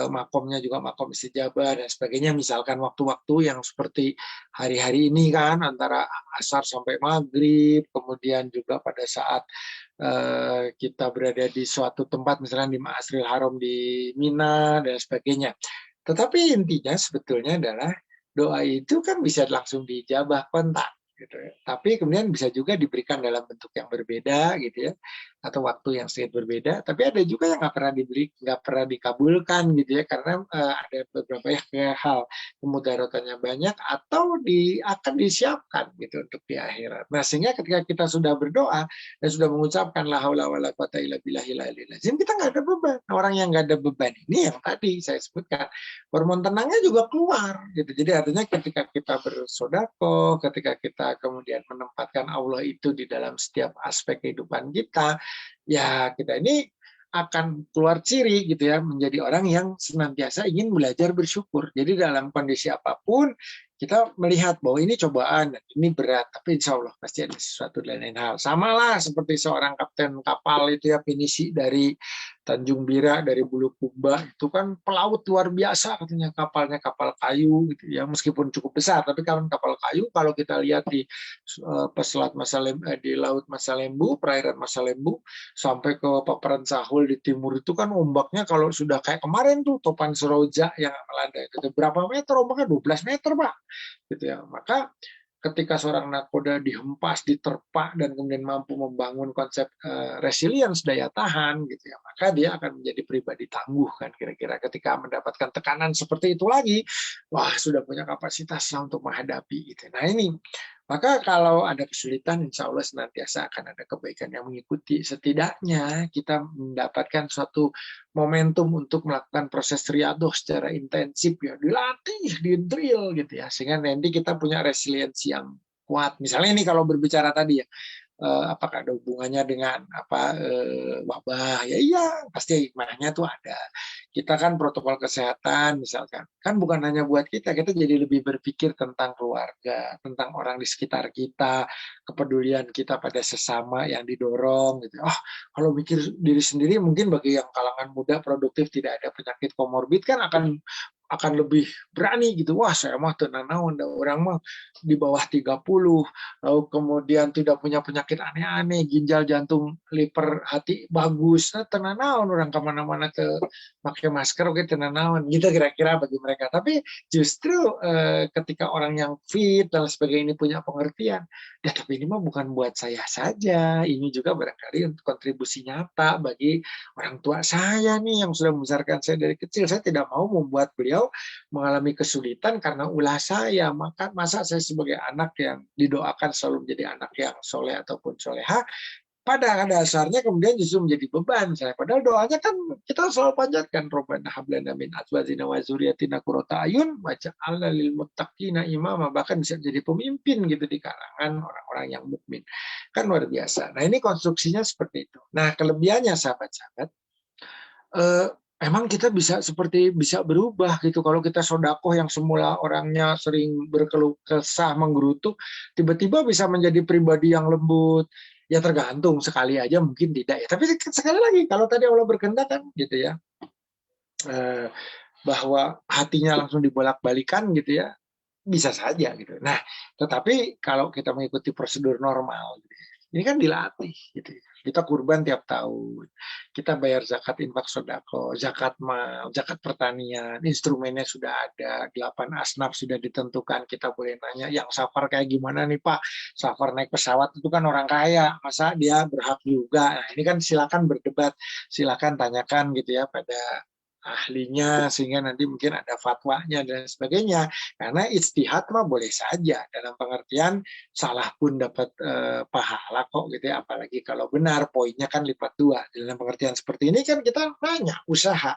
makomnya juga makom istijabah dan sebagainya. Misalkan waktu-waktu yang seperti hari-hari ini kan, antara asar sampai maghrib, kemudian juga pada saat kita berada di suatu tempat, misalnya di Masjidil Haram di Mina dan sebagainya. Tetapi intinya sebetulnya adalah doa itu kan bisa langsung dijabah kontak gitu ya. Tapi kemudian bisa juga diberikan dalam bentuk yang berbeda gitu ya, atau waktu yang sedikit berbeda. Tapi ada juga yang nggak pernah dikabulkan gitu ya, karena ada beberapa hal kemudaratannya banyak atau akan disiapkan gitu untuk di akhirat. Nah, sehingga ketika kita sudah berdoa dan sudah mengucapkan la haula wala quwata illa billahil aliyil azim, kita nggak ada beban. Orang yang nggak ada beban ini yang tadi saya sebutkan, hormon tenangnya juga keluar gitu. Jadi artinya ketika kita bersodako, ketika kita kemudian menempatkan Allah itu di dalam setiap aspek kehidupan kita, ya kita ini akan keluar ciri gitu ya, menjadi orang yang senantiasa ingin belajar bersyukur. Jadi dalam kondisi apapun kita melihat bahwa ini cobaan, ini berat, tapi insya Allah pasti ada sesuatu dan lain hal. Sama lah seperti seorang kapten kapal itu ya, pinisi dari Tanjung Bira, dari Bulukumba, itu kan pelaut luar biasa katanya, kapalnya kapal kayu gitu ya, meskipun cukup besar, tapi kan kapal kayu. Kalau kita lihat di Selat Masalembu, di Laut Masalembu, perairan Masalembu, sampai ke Paparan Sahul di timur itu kan ombaknya kalau sudah kayak kemarin tuh Topan Seroja yang melanda itu berapa meter ombaknya, 12 meter Pak gitu ya. Maka ketika seorang nakoda dihempas, diterpa, dan kemudian mampu membangun konsep resilience, daya tahan, gitu ya, maka dia akan menjadi pribadi tangguh kan kira-kira. Ketika mendapatkan tekanan seperti itu lagi, wah sudah punya kapasitas untuk menghadapi gitu. Nah ini, maka kalau ada kesulitan, insya Allah senantiasa akan ada kebaikan yang mengikuti. Setidaknya kita mendapatkan suatu momentum untuk melakukan proses riadoh secara intensif ya, dilatih, di-drill gitu ya, sehingga nanti kita punya resiliensi yang kuat. Misalnya ini kalau berbicara tadi ya, apakah ada hubungannya dengan wabah? Ya iya, pasti hikmahnya tuh ada. Kita kan protokol kesehatan misalkan, kan bukan hanya buat kita jadi lebih berpikir tentang keluarga, tentang orang di sekitar kita, kepedulian kita pada sesama yang didorong gitu. Kalau mikir diri sendiri, mungkin bagi yang kalangan muda produktif tidak ada penyakit komorbid kan akan lebih berani gitu. Wah, saya mah tenang naon, orang mah di bawah 30, lalu kemudian tidak punya penyakit aneh-aneh, ginjal, jantung, liver, hati bagus. Nah, tenang naon orang kemana-mana ke pakai masker, oke tenang naon gitu kira-kira bagi mereka. Tapi justru ketika orang yang fit dan sebagainya ini punya pengertian, ya tapi ini mah bukan buat saya saja, ini juga barangkali untuk kontribusi nyata bagi orang tua saya nih yang sudah membesarkan saya dari kecil. Saya tidak mau membuat beliau mengalami kesulitan karena ulah saya. Masa saya sebagai anak yang didoakan selalu menjadi anak yang soleh ataupun soleha, pada dasarnya kemudian justru menjadi beban saya. Padahal doanya kan kita selalu panjatkan, Rabbana hab lana min azwajina wa dzurriyyatina qurrata a'yun waj'alna lil muttaqina imama, bahkan bisa jadi pemimpin gitu di kalangan orang-orang yang mukmin. Kan luar biasa. Nah, ini konstruksinya seperti itu. Nah, kelebihannya sahabat-sahabat, emang kita bisa berubah gitu. Kalau kita sodakoh yang semula orangnya sering berkeluh kesah, menggerutu, tiba-tiba bisa menjadi pribadi yang lembut. Ya tergantung, sekali aja mungkin tidak ya. Tapi sekali lagi, kalau tadi Allah berkehendak kan gitu ya, bahwa hatinya langsung dibolak-balikan gitu ya, bisa saja gitu. Nah, tetapi kalau kita mengikuti prosedur normal, Ini kan dilatih gitu. Kita kurban tiap tahun, kita bayar zakat infak sodako, zakat mal, zakat pertanian, instrumennya sudah ada, 8 asnaf sudah ditentukan. Kita boleh nanya, yang safar kayak gimana nih Pak? Safar naik pesawat itu kan orang kaya, masa dia berhak juga? Nah ini kan silakan berdebat, silakan tanyakan gitu ya pada ahlinya sehingga nanti mungkin ada fatwanya dan sebagainya. Karena ijtihad mah boleh saja dalam pengertian salah pun dapat pahala kok gitu ya, apalagi kalau benar, poinnya kan lipat dua. Dalam pengertian seperti ini kan kita nanya usaha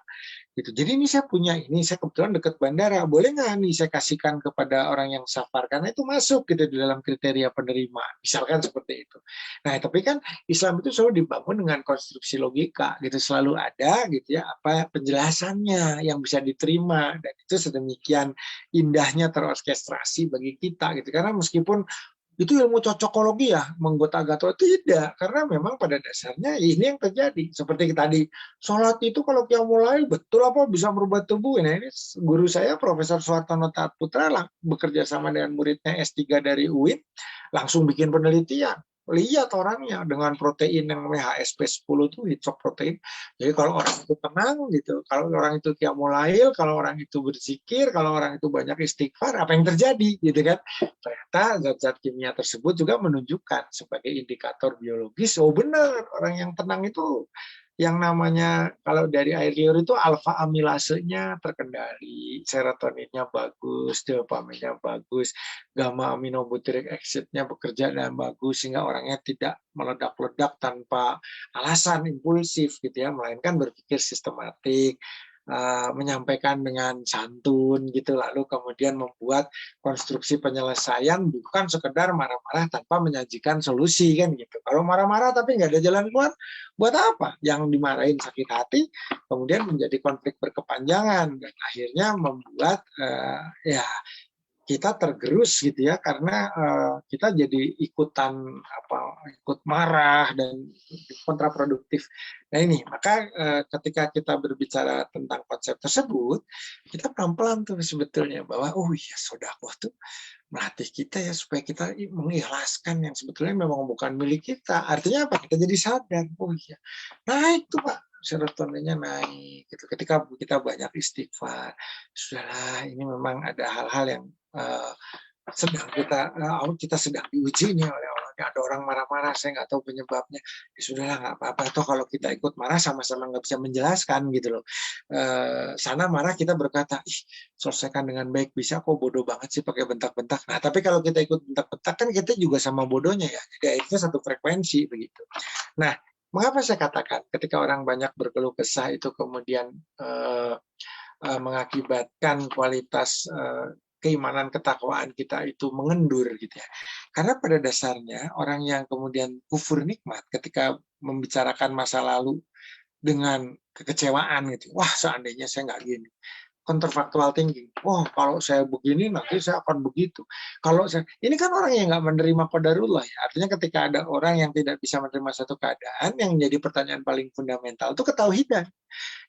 gitu. Jadi ini saya punya ini, saya kebetulan dekat bandara, boleh nggak nih saya kasihkan kepada orang yang safar karena itu masuk gitu di dalam kriteria penerima, misalkan seperti itu. Nah tapi kan Islam itu selalu dibangun dengan konstruksi logika gitu, selalu ada gitu ya apa penjelasannya yang bisa diterima, dan itu sedemikian indahnya terorkestrasi bagi kita gitu. Karena meskipun itu ilmu cocokologi ya, menggotak-gatok, tidak, karena memang pada dasarnya ini yang terjadi. Seperti tadi, sholat itu kalau qiyamul lail betul apa bisa merubah tubuh. Nah ini guru saya Profesor Suhartono Taat Putra bekerja sama dengan muridnya S3 dari UIN, langsung bikin penelitian. Lihat orangnya dengan protein yang namanya HSP10 itu heat shock protein. Jadi kalau orang itu tenang gitu, kalau orang itu qiyamul lail, kalau orang itu berzikir, kalau orang itu banyak istighfar, apa yang terjadi gitu kan? Ternyata zat-zat kimia tersebut juga menunjukkan sebagai indikator biologis, oh benar, orang yang tenang itu yang namanya kalau dari air liur itu alfa amilasenya terkendali, serotoninnya bagus, dopaminnya bagus, gamma aminobutyric acidnya bekerja dengan bagus sehingga orangnya tidak meledak-ledak tanpa alasan impulsif gitu ya, melainkan berpikir sistematik, menyampaikan dengan santun gitu, lalu kemudian membuat konstruksi penyelesaian bukan sekedar marah-marah tanpa menyajikan solusi kan gitu. Kalau marah-marah tapi nggak ada jalan keluar, buat apa? Yang dimarahin sakit hati, kemudian menjadi konflik berkepanjangan dan akhirnya membuat ya kita tergerus gitu ya, karena kita jadi ikutan ikut marah dan kontraproduktif. Nah ini maka ketika kita berbicara tentang konsep tersebut, kita pelan-pelan tuh sebetulnya bahwa oh iya sedekah tuh melatih kita ya supaya kita mengikhlaskan yang sebetulnya memang bukan milik kita. Artinya apa? Kita jadi sadar, oh iya naik tuh Pak, serotoninnya naik gitu. Ketika kita banyak istighfar, sudahlah ini memang ada hal-hal yang sedang kita sedang diuji nih oleh Allah. Ada orang marah-marah, saya nggak tahu penyebabnya. Ya sudahlah nggak apa-apa. Toh kalau kita ikut marah sama-sama nggak bisa menjelaskan gitu loh. Sana marah kita berkata, ih selesaikan dengan baik, bisa kok, bodoh banget sih pakai bentak-bentak. Nah tapi kalau kita ikut bentak-bentak kan kita juga sama bodohnya ya. Jadi akhirnya satu frekuensi begitu. Nah mengapa saya katakan ketika orang banyak berkeluh kesah itu kemudian mengakibatkan kualitas keimanan ketakwaan kita itu mengendur gitu ya. Karena pada dasarnya orang yang kemudian kufur nikmat ketika membicarakan masa lalu dengan kekecewaan gitu. Wah, seandainya saya nggak gini. Counterfactual thinking. Wah, kalau saya begini nanti saya akan begitu. Kalau saya ini kan orang yang nggak menerima qadarullah ya. Artinya ketika ada orang yang tidak bisa menerima satu keadaan, yang menjadi pertanyaan paling fundamental itu ketauhidan.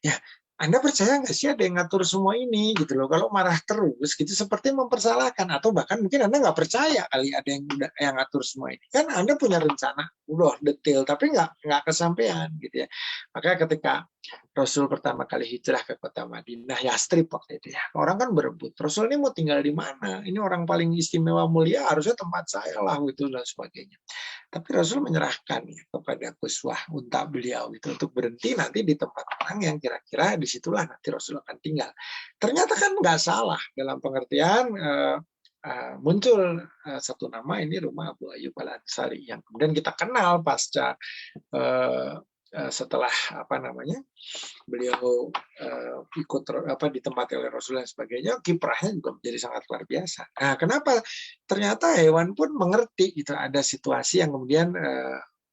Ya, Anda percaya nggak sih ada yang ngatur semua ini gitu loh? Kalau marah terus gitu seperti mempersalahkan, atau bahkan mungkin Anda nggak percaya kali ada yang udah yang ngatur semua ini. Kan Anda punya rencana udah detail tapi nggak kesampaian gitu ya. Maka ketika Rasul pertama kali hijrah ke kota Madinah, Yastrib waktu itu ya, orang kan berebut. Rasul ini mau tinggal di mana? Ini orang paling istimewa mulia, harusnya tempat saya lah gitu dan sebagainya. Tapi Rasul menyerahkan ya, kepada kuswah unta beliau itu untuk berhenti nanti di tempat orang yang kira-kira disitulah nanti Rasul akan tinggal. Ternyata kan nggak salah dalam pengertian muncul satu nama, ini rumah Abu Ayyub Al-Ansari yang kemudian kita kenal pasca setelah beliau ikut ditempati oleh Rasul dan sebagainya, kiprahnya juga menjadi sangat luar biasa. Nah, kenapa? Ternyata hewan pun mengerti gitu, ada situasi yang kemudian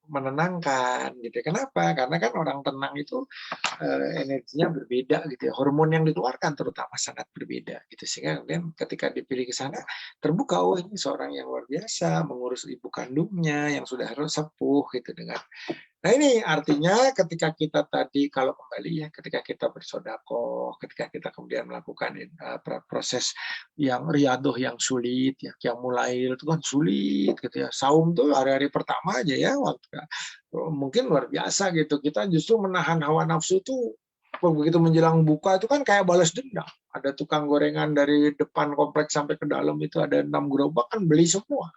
menenangkan gitu. Kenapa? Karena kan orang tenang itu energinya berbeda gitu ya. Hormon yang dikeluarkan terutama sangat berbeda gitu. Sehingga kemudian ketika dipilih ke sana terbuka, oh ini seorang yang luar biasa mengurus ibu kandungnya yang sudah harus sepuh gitu dengan Nah ini artinya ketika kita tadi, kalau kembali ya, ketika kita bersedekah, ketika kita kemudian melakukan proses yang riadoh yang sulit, ya, yang mulai itu kan sulit gitu ya. Saum tuh hari-hari pertama aja ya, mungkin luar biasa gitu. Kita justru menahan hawa nafsu tuh begitu menjelang buka itu kan kayak balas dendam. Ada tukang gorengan dari depan kompleks sampai ke dalam itu ada 6 gerobak kan beli semua.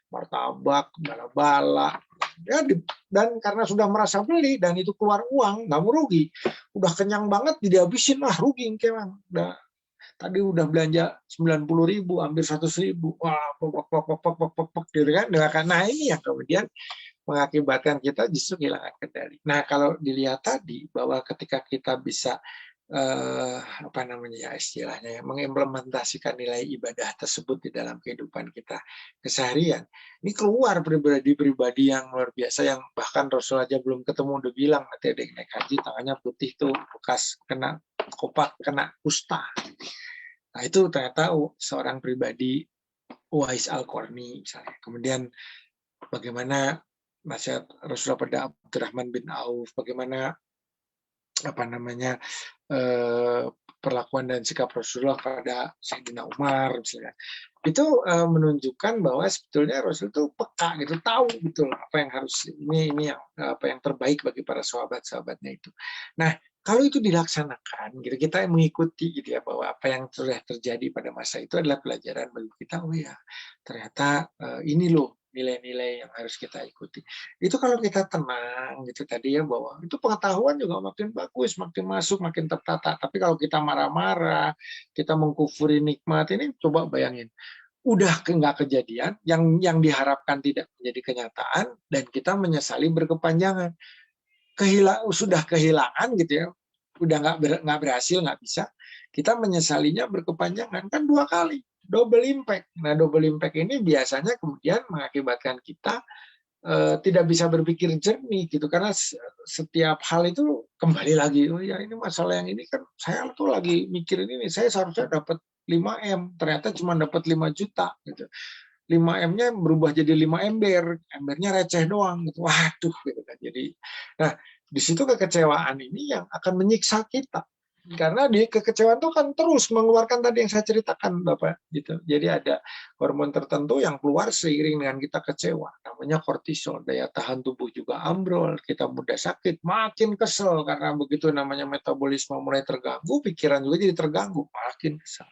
Martabak, bala-bala, ya dan karena sudah merasa beli dan itu keluar uang, nggak mau rugi, udah kenyang banget dihabisin lah, rugi kemang. Tadi udah belanja 90.000, hampir 100.000, wah pok gitu kan. Nah ini yang kemudian mengakibatkan kita justru kehilangan kendali. Nah kalau dilihat tadi bahwa ketika kita bisa apa namanya ya istilahnya ya, mengimplementasikan nilai ibadah tersebut di dalam kehidupan kita keseharian, ini keluar pribadi-pribadi yang luar biasa yang bahkan Rasul aja belum ketemu udah bilang nanti ada yang naik haji tangannya putih tuh bekas kena kopak, kena kusta. Nah itu ternyata seorang pribadi Uwais Al-Qarni misalnya. Kemudian bagaimana nasihat Rasulullah pada Abdurrahman bin Auf, bagaimana apa namanya perlakuan dan sikap Rasulullah pada Sayyidina Umar misalnya, itu menunjukkan bahwa sebetulnya Rasul itu peka gitu, tahu betul apa yang harus ini yang apa yang terbaik bagi para sahabat-sahabatnya itu. Nah kalau itu dilaksanakan gitu, kita mengikuti gitu ya, bahwa apa yang sudah terjadi pada masa itu adalah pelajaran bagi kita. Oh ya ternyata ini loh nilai-nilai yang harus kita ikuti. Itu kalau kita tenang gitu tadi ya, bahwa itu pengetahuan juga makin bagus, makin masuk, makin tertata. Tapi kalau kita marah-marah, kita mengkufuri nikmat, ini coba bayangin, udah nggak kejadian, yang diharapkan tidak menjadi kenyataan, dan kita menyesali berkepanjangan. Sudah kehilangan gitu ya, udah nggak berhasil, nggak bisa, kita menyesalinya berkepanjangan, kan 2 kali. Double impact. Nah, double impact ini biasanya kemudian mengakibatkan kita tidak bisa berpikir jernih gitu, karena setiap hal itu kembali lagi, oh ya ini masalah yang ini kan saya tuh lagi mikirin ini, saya seharusnya dapat 5M, ternyata cuma dapat 5 juta gitu. 5M-nya berubah jadi 5 ember, embernya receh doang gitu. Waduh gitu kan. Jadi nah di situ kekecewaan ini yang akan menyiksa kita. Karena di kekecewaan itu kan terus mengeluarkan tadi yang saya ceritakan Bapak gitu. Jadi ada hormon tertentu yang keluar seiring dengan kita kecewa. Namanya kortisol, daya tahan tubuh juga ambrol, kita mudah sakit, makin kesel karena begitu namanya metabolisme mulai terganggu, pikiran juga jadi terganggu, makin kesel.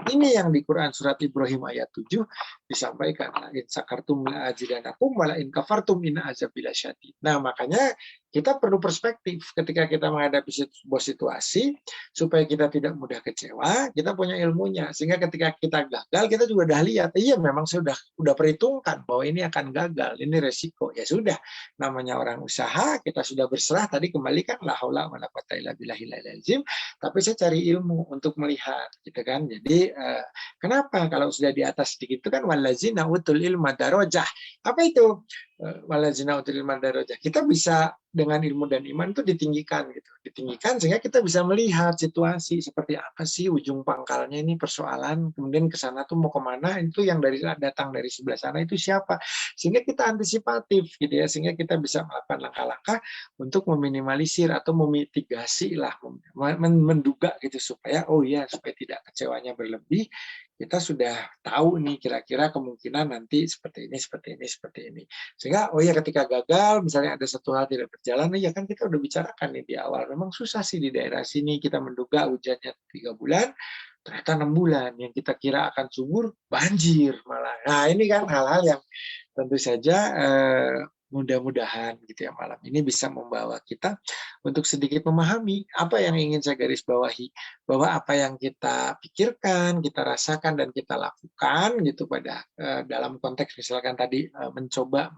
Ini yang di Quran surat Ibrahim ayat 7 disampaikan, la in sakartum la azidanakum wa la in kafartum inna azabi lasyadid. Nah, makanya kita perlu perspektif ketika kita menghadapi sebuah situasi, supaya kita tidak mudah kecewa, kita punya ilmunya, sehingga ketika kita gagal kita juga udah lihat, iya memang saya udah perhitungkan bahwa ini akan gagal, ini resiko, ya sudah, namanya orang usaha, kita sudah berserah, tadi kembalikan la haula wala quwata illa billahil azim, tapi saya cari ilmu untuk melihat gitu kan. Jadi kenapa kalau sudah di atas sedikit itu kan walazina utul ilma darajah, apa itu walazina utul ilma darajah, kita bisa dengan ilmu dan iman itu ditinggikan gitu, ditinggikan sehingga kita bisa melihat situasi seperti apa sih ujung pangkalnya ini persoalan, kemudian ke sana tuh mau kemana, itu yang datang dari sebelah sana itu siapa, sehingga kita antisipatif gitu ya, sehingga kita bisa melakukan langkah-langkah untuk meminimalisir atau memitigasi lah, menduga gitu, supaya oh ya, supaya tidak kecewanya berlebih, kita sudah tahu nih kira-kira kemungkinan nanti seperti ini, seperti ini, seperti ini. Sehingga oh ya ketika gagal, misalnya ada satu hal tidak berjalan, ya kan kita udah bicarakan nih di awal. Memang susah sih di daerah sini, kita menduga hujannya 3 bulan, ternyata 6 bulan. Yang kita kira akan subur, banjir malah. Nah ini kan hal-hal yang tentu saja mudah-mudahan gitu ya malam ini bisa membawa kita untuk sedikit memahami apa yang ingin saya garis bawahi, bahwa apa yang kita pikirkan, kita rasakan dan kita lakukan gitu pada dalam konteks misalkan tadi mencoba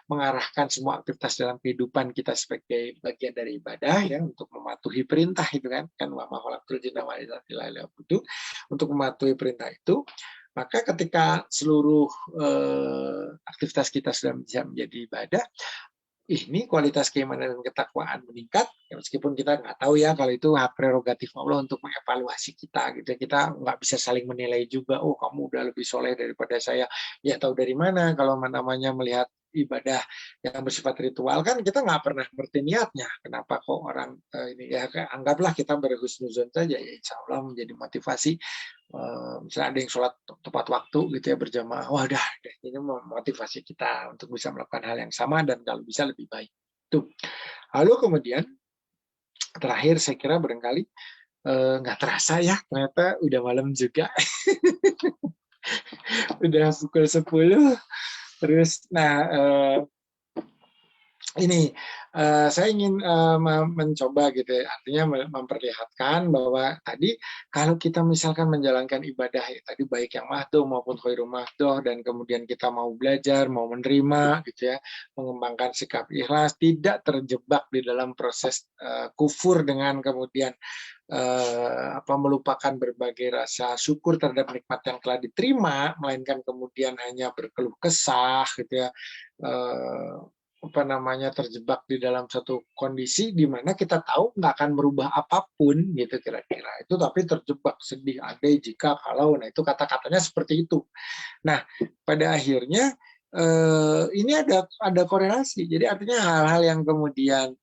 mengarahkan semua aktivitas dalam kehidupan kita sebagai bagian dari ibadah ya, untuk mematuhi perintah itu kan wa ma khalaqtul jinna wal insa illa liya'budun, untuk mematuhi perintah itu. Maka ketika seluruh aktivitas kita sudah bisa menjadi ibadah, ini kualitas keimanan dan ketakwaan meningkat, ya meskipun kita nggak tahu ya kalau itu hak prerogatif Allah untuk mengevaluasi kita gitu. Kita nggak bisa saling menilai juga, oh kamu udah lebih soleh daripada saya. Ya tahu dari mana kalau namanya melihat ibadah yang bersifat ritual kan kita nggak pernah ngerti niatnya. Kenapa kok orang ini ya anggaplah kita berhusnuzon saja ya insya Allah menjadi motivasi. Misalnya ada yang sholat tepat waktu gitu ya berjamaah, wah dah ini memotivasi kita untuk bisa melakukan hal yang sama dan kalau bisa lebih baik. Tuh. Lalu kemudian terakhir saya kira barangkali nggak terasa ya ternyata udah malam juga. Udah pukul 10. Terus ini saya ingin mencoba gitu ya, artinya memperlihatkan bahwa tadi kalau kita misalkan menjalankan ibadah ya, tadi baik yang mahdoh maupun khairu mahdoh dan kemudian kita mau belajar, mau menerima gitu ya, mengembangkan sikap ikhlas, tidak terjebak di dalam proses kufur dengan kemudian melupakan berbagai rasa syukur terhadap nikmat yang telah diterima, melainkan kemudian hanya berkeluh kesah gitu ya, terjebak di dalam satu kondisi di mana kita tahu nggak akan merubah apapun gitu kira-kira itu, tapi terjebak sedih andai jika kalau, nah itu kata-katanya seperti itu. Nah pada akhirnya ini ada korelasi, jadi artinya hal-hal yang kemudian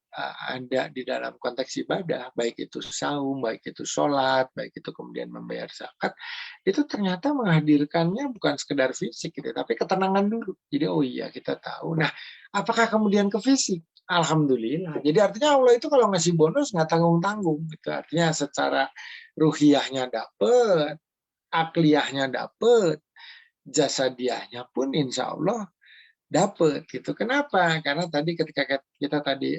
ada di dalam konteks ibadah, baik itu saum, baik itu sholat, baik itu kemudian membayar zakat, itu ternyata menghadirkannya bukan sekedar fisik gitu, tapi ketenangan dulu. Jadi oh iya kita tahu. Nah, apakah kemudian ke fisik? Alhamdulillah. Jadi artinya Allah itu kalau ngasih bonus nggak tanggung-tanggung gitu. Artinya secara ruhiyahnya dapet, akliyahnya dapet, jasadiahnya pun insya Allah dapet gitu. Kenapa? Karena tadi ketika kita tadi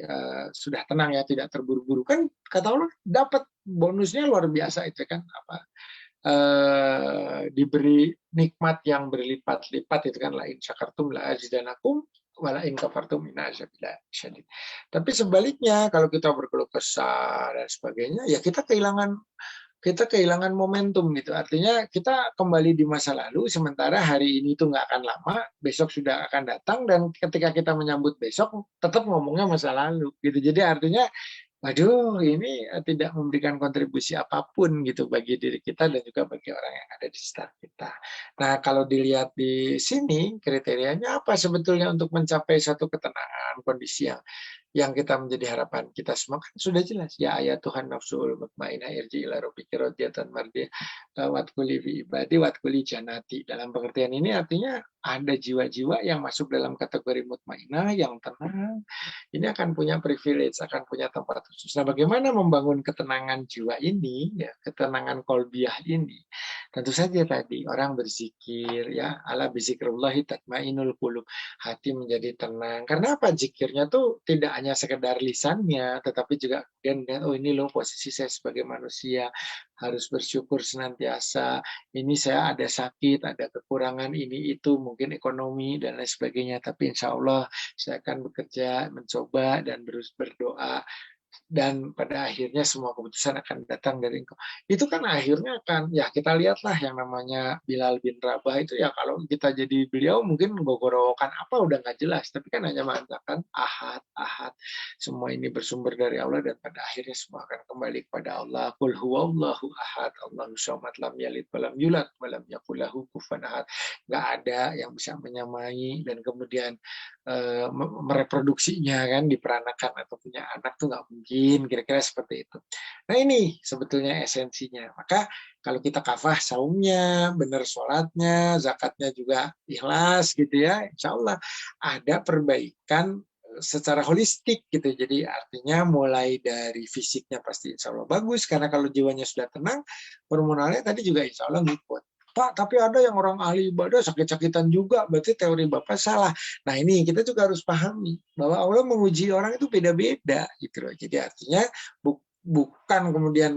sudah tenang ya, tidak terburu-buru kan kata Allah dapat bonusnya luar biasa itu kan apa? Diberi nikmat yang berlipat-lipat itu kan, lain syakartum la azidanakum wala in kafartum inna azabi syadid. Tapi sebaliknya kalau kita berkeluh kesah dan sebagainya ya kita kehilangan momentum gitu. Artinya kita kembali di masa lalu, sementara hari ini itu nggak akan lama, besok sudah akan datang, dan ketika kita menyambut besok, tetap ngomongnya masa lalu gitu. Jadi artinya waduh, ini tidak memberikan kontribusi apapun gitu bagi diri kita dan juga bagi orang yang ada di sekitar kita. Nah, kalau dilihat di sini kriterianya apa sebetulnya untuk mencapai satu ketenangan, kondisi yang kita menjadi harapan kita semua kan sudah jelas ya, ayat Tuhan nafsul mutmainah irji ila rabbiki radiyatan mardiyah watkuli fi ibadi watkuli janati. Dalam pengertian ini artinya ada jiwa-jiwa yang masuk dalam kategori mutmainah yang tenang, ini akan punya privilege, akan punya tempat khusus. Nah, bagaimana membangun ketenangan jiwa ini, ya, ketenangan kolbiah ini? Tentu saja tadi orang berzikir, ya, ala bizikrullahi tatmainul qulub, hati menjadi tenang. Karena apa? Zikirnya tuh tidak hanya sekedar lisannya, tetapi juga kemudian oh ini loh posisi saya sebagai manusia, harus bersyukur senantiasa. Ini saya ada sakit, ada kekurangan ini itu, mungkin ekonomi dan lain sebagainya. Tapi insya Allah saya akan bekerja, mencoba dan berdoa, dan pada akhirnya semua keputusan akan datang dari engkau. Itu kan akhirnya akan, ya kita lihatlah yang namanya Bilal bin Rabah itu ya, kalau kita jadi beliau mungkin gogorokan apa udah nggak jelas, tapi kan hanya mengatakan ahad, ahad, semua ini bersumber dari Allah dan pada akhirnya semua akan kembali kepada Allah. Qul huwallahu ahad, Allahu samad, lam yalid walam yulad walam yakul lahu kufuwan ahad. Nggak ada yang bisa menyamai dan kemudian mereproduksinya kan, diperanakan atau punya anak tuh nggak mungkin, kira-kira seperti itu. Nah ini sebetulnya esensinya. Maka kalau kita kafah saumnya, benar sholatnya, zakatnya juga ikhlas gitu ya, insya Allah ada perbaikan secara holistik gitu. Jadi artinya mulai dari fisiknya pasti insya Allah bagus, karena kalau jiwanya sudah tenang, hormonalnya tadi juga insya Allah ngikut. Pak, tapi ada yang orang ahli ibadah sakit-sakitan juga, berarti teori Bapak salah. Nah ini kita juga harus pahami bahwa Allah menguji orang itu beda-beda gitu loh. Jadi artinya bukan kemudian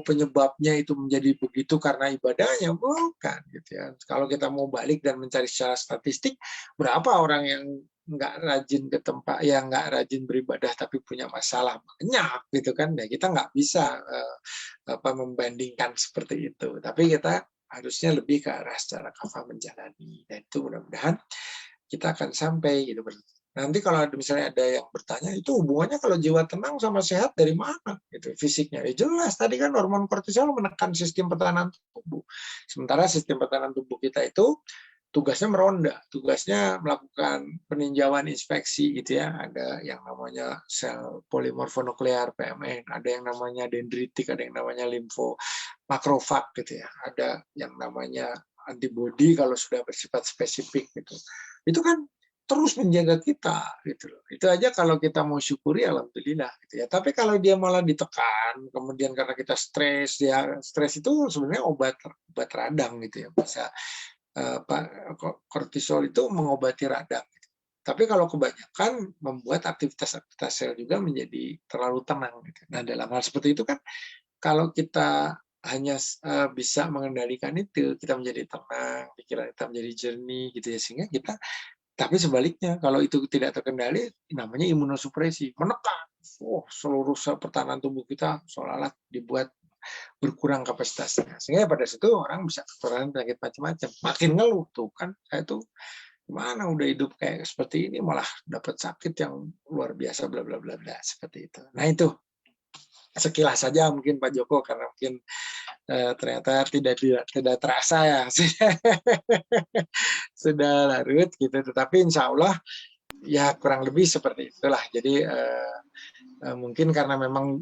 penyebabnya itu menjadi begitu karena ibadahnya, bukan gitu ya. Kalau kita mau balik dan mencari secara statistik, berapa orang yang nggak rajin ke tempat, yang nggak rajin beribadah tapi punya masalah, banyak gitu kan. Ya kita nggak bisa membandingkan seperti itu, tapi kita harusnya lebih ke arah secara kafah menjalani, dan itu mudah-mudahan kita akan sampai gitu Nanti kalau misalnya ada yang bertanya, itu hubungannya kalau jiwa tenang sama sehat dari mana? Gitu, fisiknya. Ya jelas, tadi kan hormon kortisol menekan sistem pertahanan tubuh. Sementara sistem pertahanan tubuh kita itu tugasnya meronda, tugasnya melakukan peninjauan inspeksi gitu ya. Ada yang namanya sel polimorfonuklear PMN, ada yang namanya dendritik, ada yang namanya limfo makrofag gitu ya. Ada yang namanya antibodi kalau sudah bersifat spesifik gitu. Itu kan terus menjaga kita gitu loh. Itu aja kalau kita mau syukuri alhamdulillah gitu ya. Tapi kalau dia malah ditekan, kemudian karena kita stres, ya stres itu sebenarnya obat radang gitu ya. Bisa kortisol itu mengobati radang. Tapi kalau kebanyakan membuat aktivitas sel juga menjadi terlalu tenang. Gitu. Nah dalam hal seperti itu kan kalau kita hanya bisa mengendalikan itu, kita menjadi tenang, pikiran kita menjadi jernih gitu ya, sehingga kita. Tapi sebaliknya, kalau itu tidak terkendali, namanya imunosupresi, menekan. Seluruh pertahanan tubuh kita seolah-olah dibuat berkurang kapasitasnya. Sehingga pada situ orang bisa ketularan penyakit macam-macam. Makin ngeluh tuh kan, saya tuh gimana udah hidup kayak seperti ini malah dapat sakit yang luar biasa bla bla bla bla seperti itu. Nah itu sekilas saja mungkin Pak Joko karena mungkin ternyata tidak terasa ya sudah larut gitu. Tetapi insya Allah ya kurang lebih seperti itulah. Jadi mungkin karena memang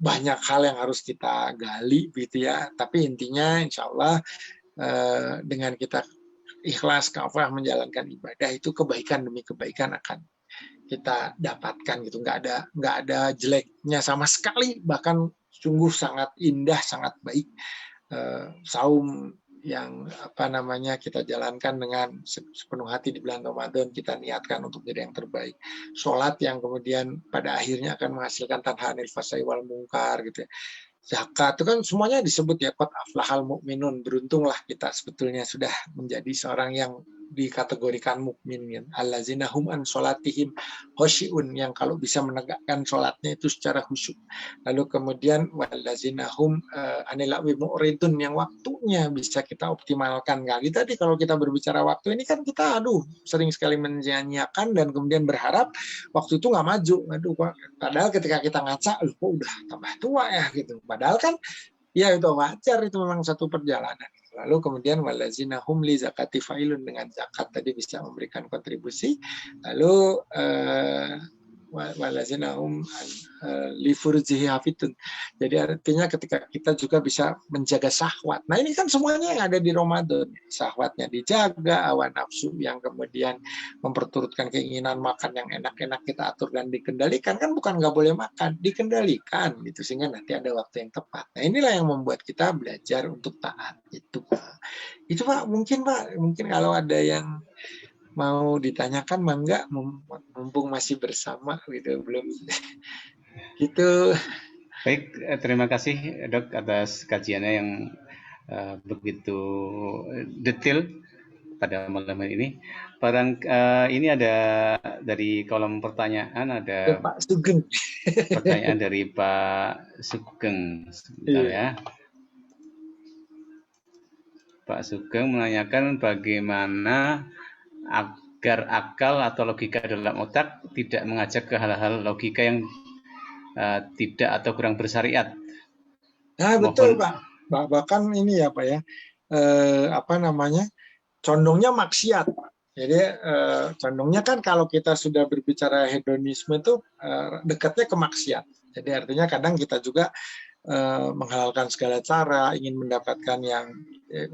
banyak hal yang harus kita gali gitu ya. Tapi intinya insya Allah dengan kita ikhlas kafah menjalankan ibadah itu kebaikan demi kebaikan akan kita dapatkan gitu. Nggak ada jeleknya sama sekali, bahkan sungguh sangat indah, sangat baik. Saum yang kita jalankan dengan sepenuh hati di bulan Ramadan, kita niatkan untuk jadi yang terbaik. Sholat yang kemudian pada akhirnya akan menghasilkan tanha anil fasai wal mungkar gitu ya. Zakat itu kan semuanya disebut ya, qad aflahal mu'minun, beruntunglah kita sebetulnya sudah menjadi seorang yang dikategorikan mukmin kan. Allazina hum an sholatihim khosyi'un, yang kalau bisa menegakkan sholatnya itu secara khusyuk. Lalu kemudian wallazina hum anil lagwi mu'ridun, yang waktunya bisa kita optimalkan. Kali tadi kalau kita berbicara waktu ini kan kita sering sekali menyia-nyiakan dan kemudian berharap waktu itu nggak maju. Padahal ketika kita ngaca, kok udah tambah tua ya gitu. Padahal kan ya itu wajar, itu memang satu perjalanan. Lalu kemudian walazina hum li zakati failun, dengan zakat tadi bisa memberikan kontribusi. Lalu walazina hum li furzihi hafidun. Jadi artinya ketika kita juga bisa menjaga syahwat. Nah ini kan semuanya yang ada di Ramadan. Syahwatnya dijaga, hawa nafsu yang kemudian memperturutkan keinginan makan yang enak-enak kita atur dan dikendalikan. Kan bukan nggak boleh makan, dikendalikan gitu, sehingga nanti ada waktu yang tepat. Nah inilah yang membuat kita belajar untuk taat itu Pak. Itu Pak, mungkin kalau ada yang mau ditanyakan mangga, mumpung masih bersama gitu, belum gitu. Baik, terima kasih Dok atas kajiannya yang begitu detail pada malam hari ini. Ini ada dari kolom pertanyaan, ada Pak Sugeng. pertanyaan dari Pak Sugeng. Sebentar ya. Pak Sugeng menanyakan bagaimana agar akal atau logika dalam otak tidak mengajak ke hal-hal logika yang tidak atau kurang bersyariat. Nah betul Pak. Bahkan ini ya Pak ya, condongnya maksiat Pak. Jadi condongnya kan kalau kita sudah berbicara hedonisme itu dekatnya ke maksiat. Jadi artinya kadang kita juga menghalalkan segala cara, ingin mendapatkan yang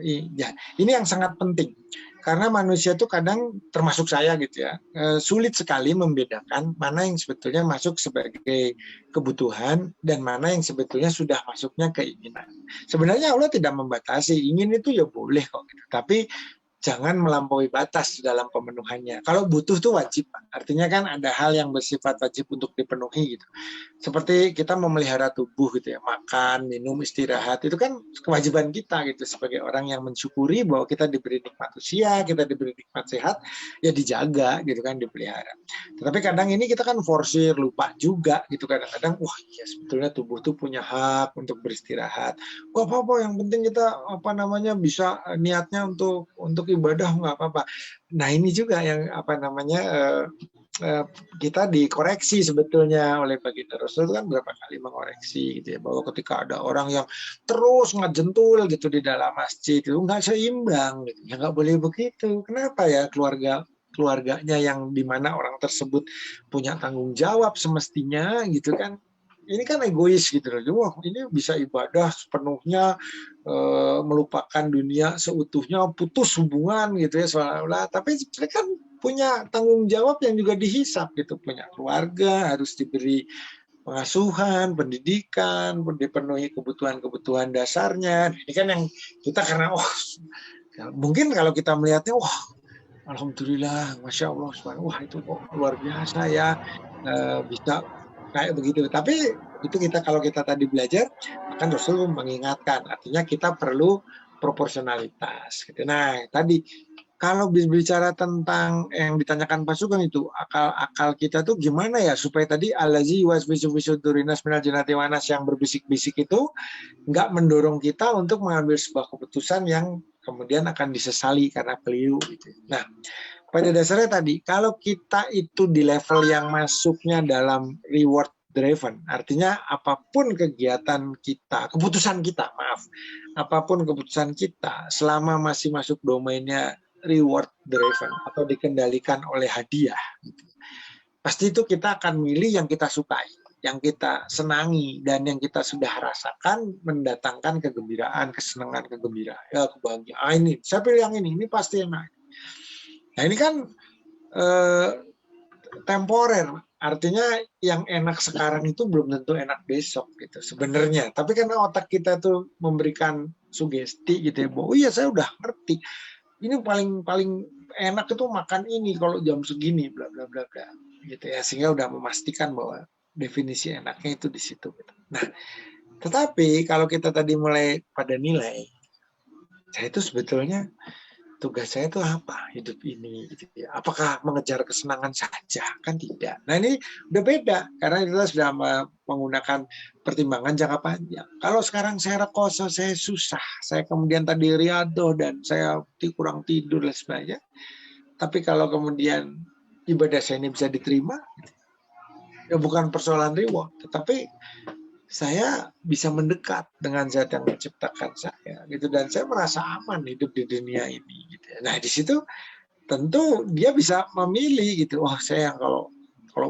ini yang sangat penting. Karena manusia itu kadang, termasuk saya gitu ya, sulit sekali membedakan mana yang sebetulnya masuk sebagai kebutuhan dan mana yang sebetulnya sudah masuknya keinginan. Sebenarnya Allah tidak membatasi, ingin itu ya boleh kok gitu. Tapi jangan melampaui batas dalam pemenuhannya. Kalau butuh tuh wajib, artinya kan ada hal yang bersifat wajib untuk dipenuhi gitu. Seperti kita memelihara tubuh gitu ya, makan, minum, istirahat, itu kan kewajiban kita gitu sebagai orang yang mensyukuri bahwa kita diberi nikmat usia, kita diberi nikmat sehat, ya dijaga gitu kan, dipelihara. Tetapi kadang ini kita kan forsir, lupa juga gitu kadang-kadang, wah ya sebetulnya tubuh tuh punya hak untuk beristirahat. Gak apa-apa, yang penting kita bisa niatnya untuk ibadah, nggak apa-apa. Nah ini juga yang kita dikoreksi sebetulnya oleh baginda Rasul itu kan berapa kali mengoreksi gitu ya, bahwa ketika ada orang yang terus ngejentul gitu di dalam masjid itu nggak seimbang gitu. Ya nggak boleh begitu. Kenapa ya keluarganya yang dimana orang tersebut punya tanggung jawab semestinya gitu kan, ini kan egois gitu loh. Wah, ini bisa ibadah sepenuhnya, melupakan dunia seutuhnya, putus hubungan gitu ya seolah-olah. Tapi sebenarnya kan punya tanggung jawab yang juga dihisap gitu, punya keluarga, harus diberi pengasuhan, pendidikan, dipenuhi kebutuhan-kebutuhan dasarnya. Ini kan yang kita karena mungkin kalau kita melihatnya alhamdulillah, masya Allah, itu kok luar biasa ya, bisa kayak begitu. Tapi itu kalau kita tadi belajar, akan Rasul mengingatkan, artinya kita perlu proporsionalitas. Gitu. Nah, tadi kalau bicara tentang yang ditanyakan pasukan itu, akal kita tuh gimana ya supaya tadi alazi wasbisudurinas minal jinnati wanas yang berbisik-bisik itu nggak mendorong kita untuk mengambil sebuah keputusan yang kemudian akan disesali karena keliru. Gitu. Nah, pada dasarnya tadi, kalau kita itu di level yang masuknya dalam reward driven, artinya apapun kegiatan kita, keputusan kita, apapun keputusan kita, selama masih masuk domainnya reward driven atau dikendalikan oleh hadiah, gitu. Pasti itu kita akan milih yang kita sukai, yang kita senangi, dan yang kita sudah rasakan mendatangkan kegembiraan, kesenangan, kegembiraan, ya, kebahagiaan. Ini saya pilih yang ini pasti enak. Nah ini kan temporer, artinya yang enak sekarang itu belum tentu enak besok gitu sebenarnya. Tapi karena otak kita tuh memberikan sugesti gitu ya, bahwa oh iya saya udah ngerti, ini paling enak itu makan ini kalau jam segini, bla bla bla bla, gitu ya, sehingga udah memastikan bahwa definisi enaknya itu di situ. Gitu. Nah, tetapi kalau kita tadi mulai pada nilai, saya itu sebetulnya tugas saya itu apa hidup ini, gitu ya. Apakah mengejar kesenangan saja? Kan tidak. Nah ini udah beda karena kita sudah menggunakan pertimbangan jangka panjang. Kalau sekarang saya rekoso, saya susah, saya kemudian tadi riado dan saya kurang tidur dan sebagainya. Tapi kalau kemudian ibadah saya ini bisa diterima, ya bukan persoalan reward, tetapi saya bisa mendekat dengan zat yang menciptakan saya gitu, dan saya merasa aman hidup di dunia ini gitu. Nah di situ tentu dia bisa memilih gitu, saya kalau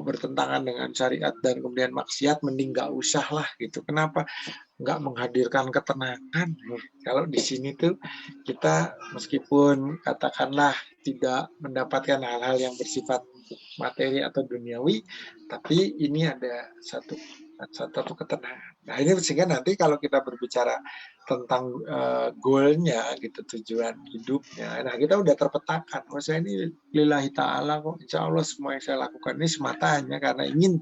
bertentangan dengan syariat dan kemudian maksiat mending nggak usah lah gitu. Kenapa nggak menghadirkan ketenangan? Kalau di sini tuh kita meskipun katakanlah tidak mendapatkan hal-hal yang bersifat materi atau duniawi, tapi ini ada satu ketenangan. Nah ini sehingga nanti kalau kita berbicara tentang goalnya gitu, tujuan hidupnya, nah kita udah terpetakan, saya ini lillahi ta'ala kok, insya Allah semua yang saya lakukan ini semata hanya karena ingin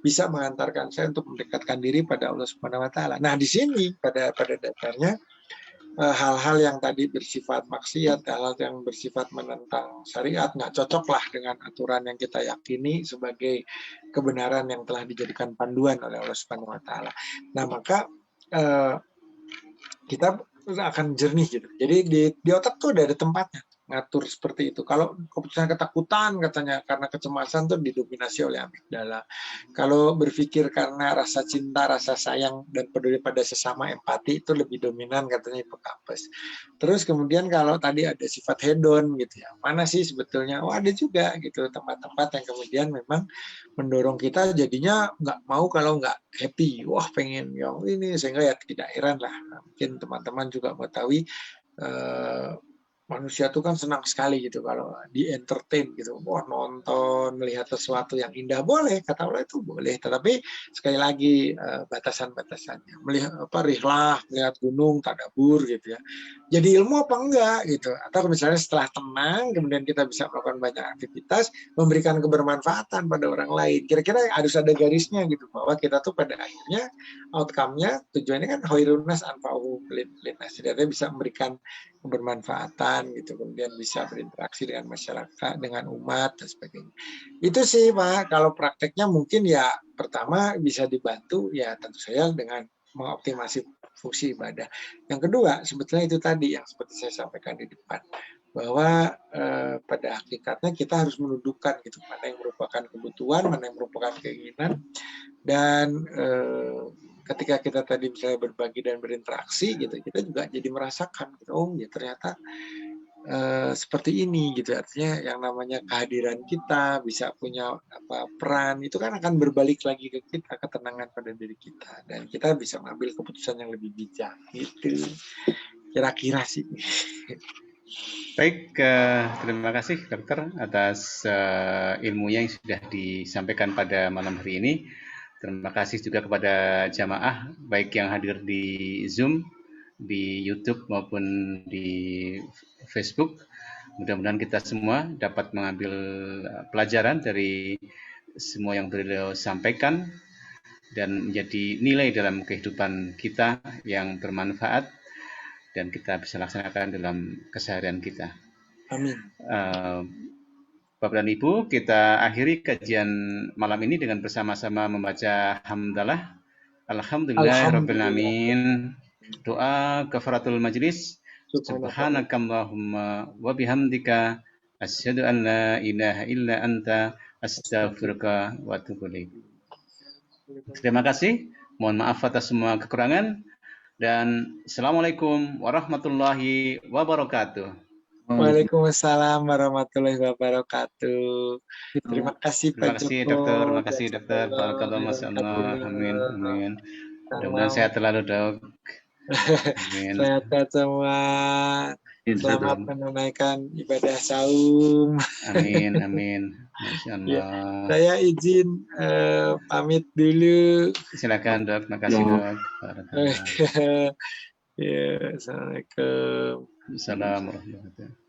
bisa mengantarkan saya untuk mendekatkan diri pada Allah Subhanahu Wa Taala. Nah di sini pada dasarnya hal-hal yang tadi bersifat maksiat, hal-hal yang bersifat menentang syariat nggak cocok lah dengan aturan yang kita yakini sebagai kebenaran yang telah dijadikan panduan oleh Allah Subhanahu Wa Taala. Nah maka kita akan jernih gitu. Jadi di otak tuh ada tempatnya ngatur seperti itu. Kalau keputusan ketakutan katanya karena kecemasan tuh didominasi oleh amigdala. Kalau berpikir karena rasa cinta, rasa sayang dan peduli pada sesama, empati, itu lebih dominan katanya hipokampus. Terus kemudian kalau tadi ada sifat hedon gitu ya, mana sih sebetulnya? Ada juga gitu tempat-tempat yang kemudian memang mendorong kita jadinya nggak mau kalau nggak happy. Pengen yang ini, sehingga ya tidak heran lah. Mungkin teman-teman juga mengetahui manusia itu kan senang sekali gitu kalau di entertain gitu, nonton, melihat sesuatu yang indah, boleh, kata Allah itu boleh, tetapi sekali lagi batasan-batasannya. Melihat rihlah, melihat gunung, tadabur gitu ya. Jadi ilmu apa enggak gitu? Atau misalnya setelah tenang, kemudian kita bisa melakukan banyak aktivitas, memberikan kebermanfaatan pada orang lain. Kira-kira harus ada garisnya gitu, bahwa kita tuh pada akhirnya outcome-nya, tujuannya kan khairunas anfa'uhum linnas. Jadi bisa memberikan kebermanfaatan gitu, kemudian bisa berinteraksi dengan masyarakat, dengan umat dan sebagainya. Itu sih Pak, kalau prakteknya mungkin ya pertama bisa dibantu ya tentu saja dengan mengoptimasi fungsi ibadah. Yang kedua sebetulnya itu tadi yang seperti saya sampaikan di depan, bahwa pada hakikatnya kita harus menundukkan gitu, mana yang merupakan kebutuhan, mana yang merupakan keinginan, dan ketika kita tadi misalnya berbagi dan berinteraksi gitu, kita juga jadi merasakan gitu, oh ya ternyata seperti ini gitu, artinya yang namanya kehadiran kita bisa punya peran itu kan akan berbalik lagi ke kita, ketenangan pada diri kita, dan kita bisa mengambil keputusan yang lebih bijak gitu, kira-kira sih. Baik, terima kasih dokter atas ilmunya yang sudah disampaikan pada malam hari ini. Terima kasih juga kepada jamaah baik yang hadir di Zoom, di YouTube maupun di Facebook. Mudah-mudahan kita semua dapat mengambil pelajaran dari semua yang beliau sampaikan dan menjadi nilai dalam kehidupan kita yang bermanfaat dan kita bisa laksanakan dalam keseharian kita. Amin. Bapak dan Ibu, kita akhiri kajian malam ini dengan bersama-sama membaca hamdalah. Alhamdulillahirabbil alamin. Doa kafaratul majlis. Subhanakallahumma wa bihamdika asyhadu an la ilaha illa anta astaghfiruka wa atubu ilaik. Terima kasih. Mohon maaf atas semua kekurangan dan assalamualaikum warahmatullahi wabarakatuh. Waalaikumsalam warahmatullahi wabarakatuh. Terima kasih Pak Joko. Terima kasih dokter. Barakallahu masyaallah. Amin. Amin. Mudah-mudahan sehat selalu, Dok. Amin. Sehat semua. Selamat menunaikan ibadah saum. Amin. Amin. Masyaallah. Ya, saya izin pamit dulu. Silakan, Dok. Makasih, Dok. Ya, assalamualaikum. Assalamualaikum warahmatullahi wabarakatuh.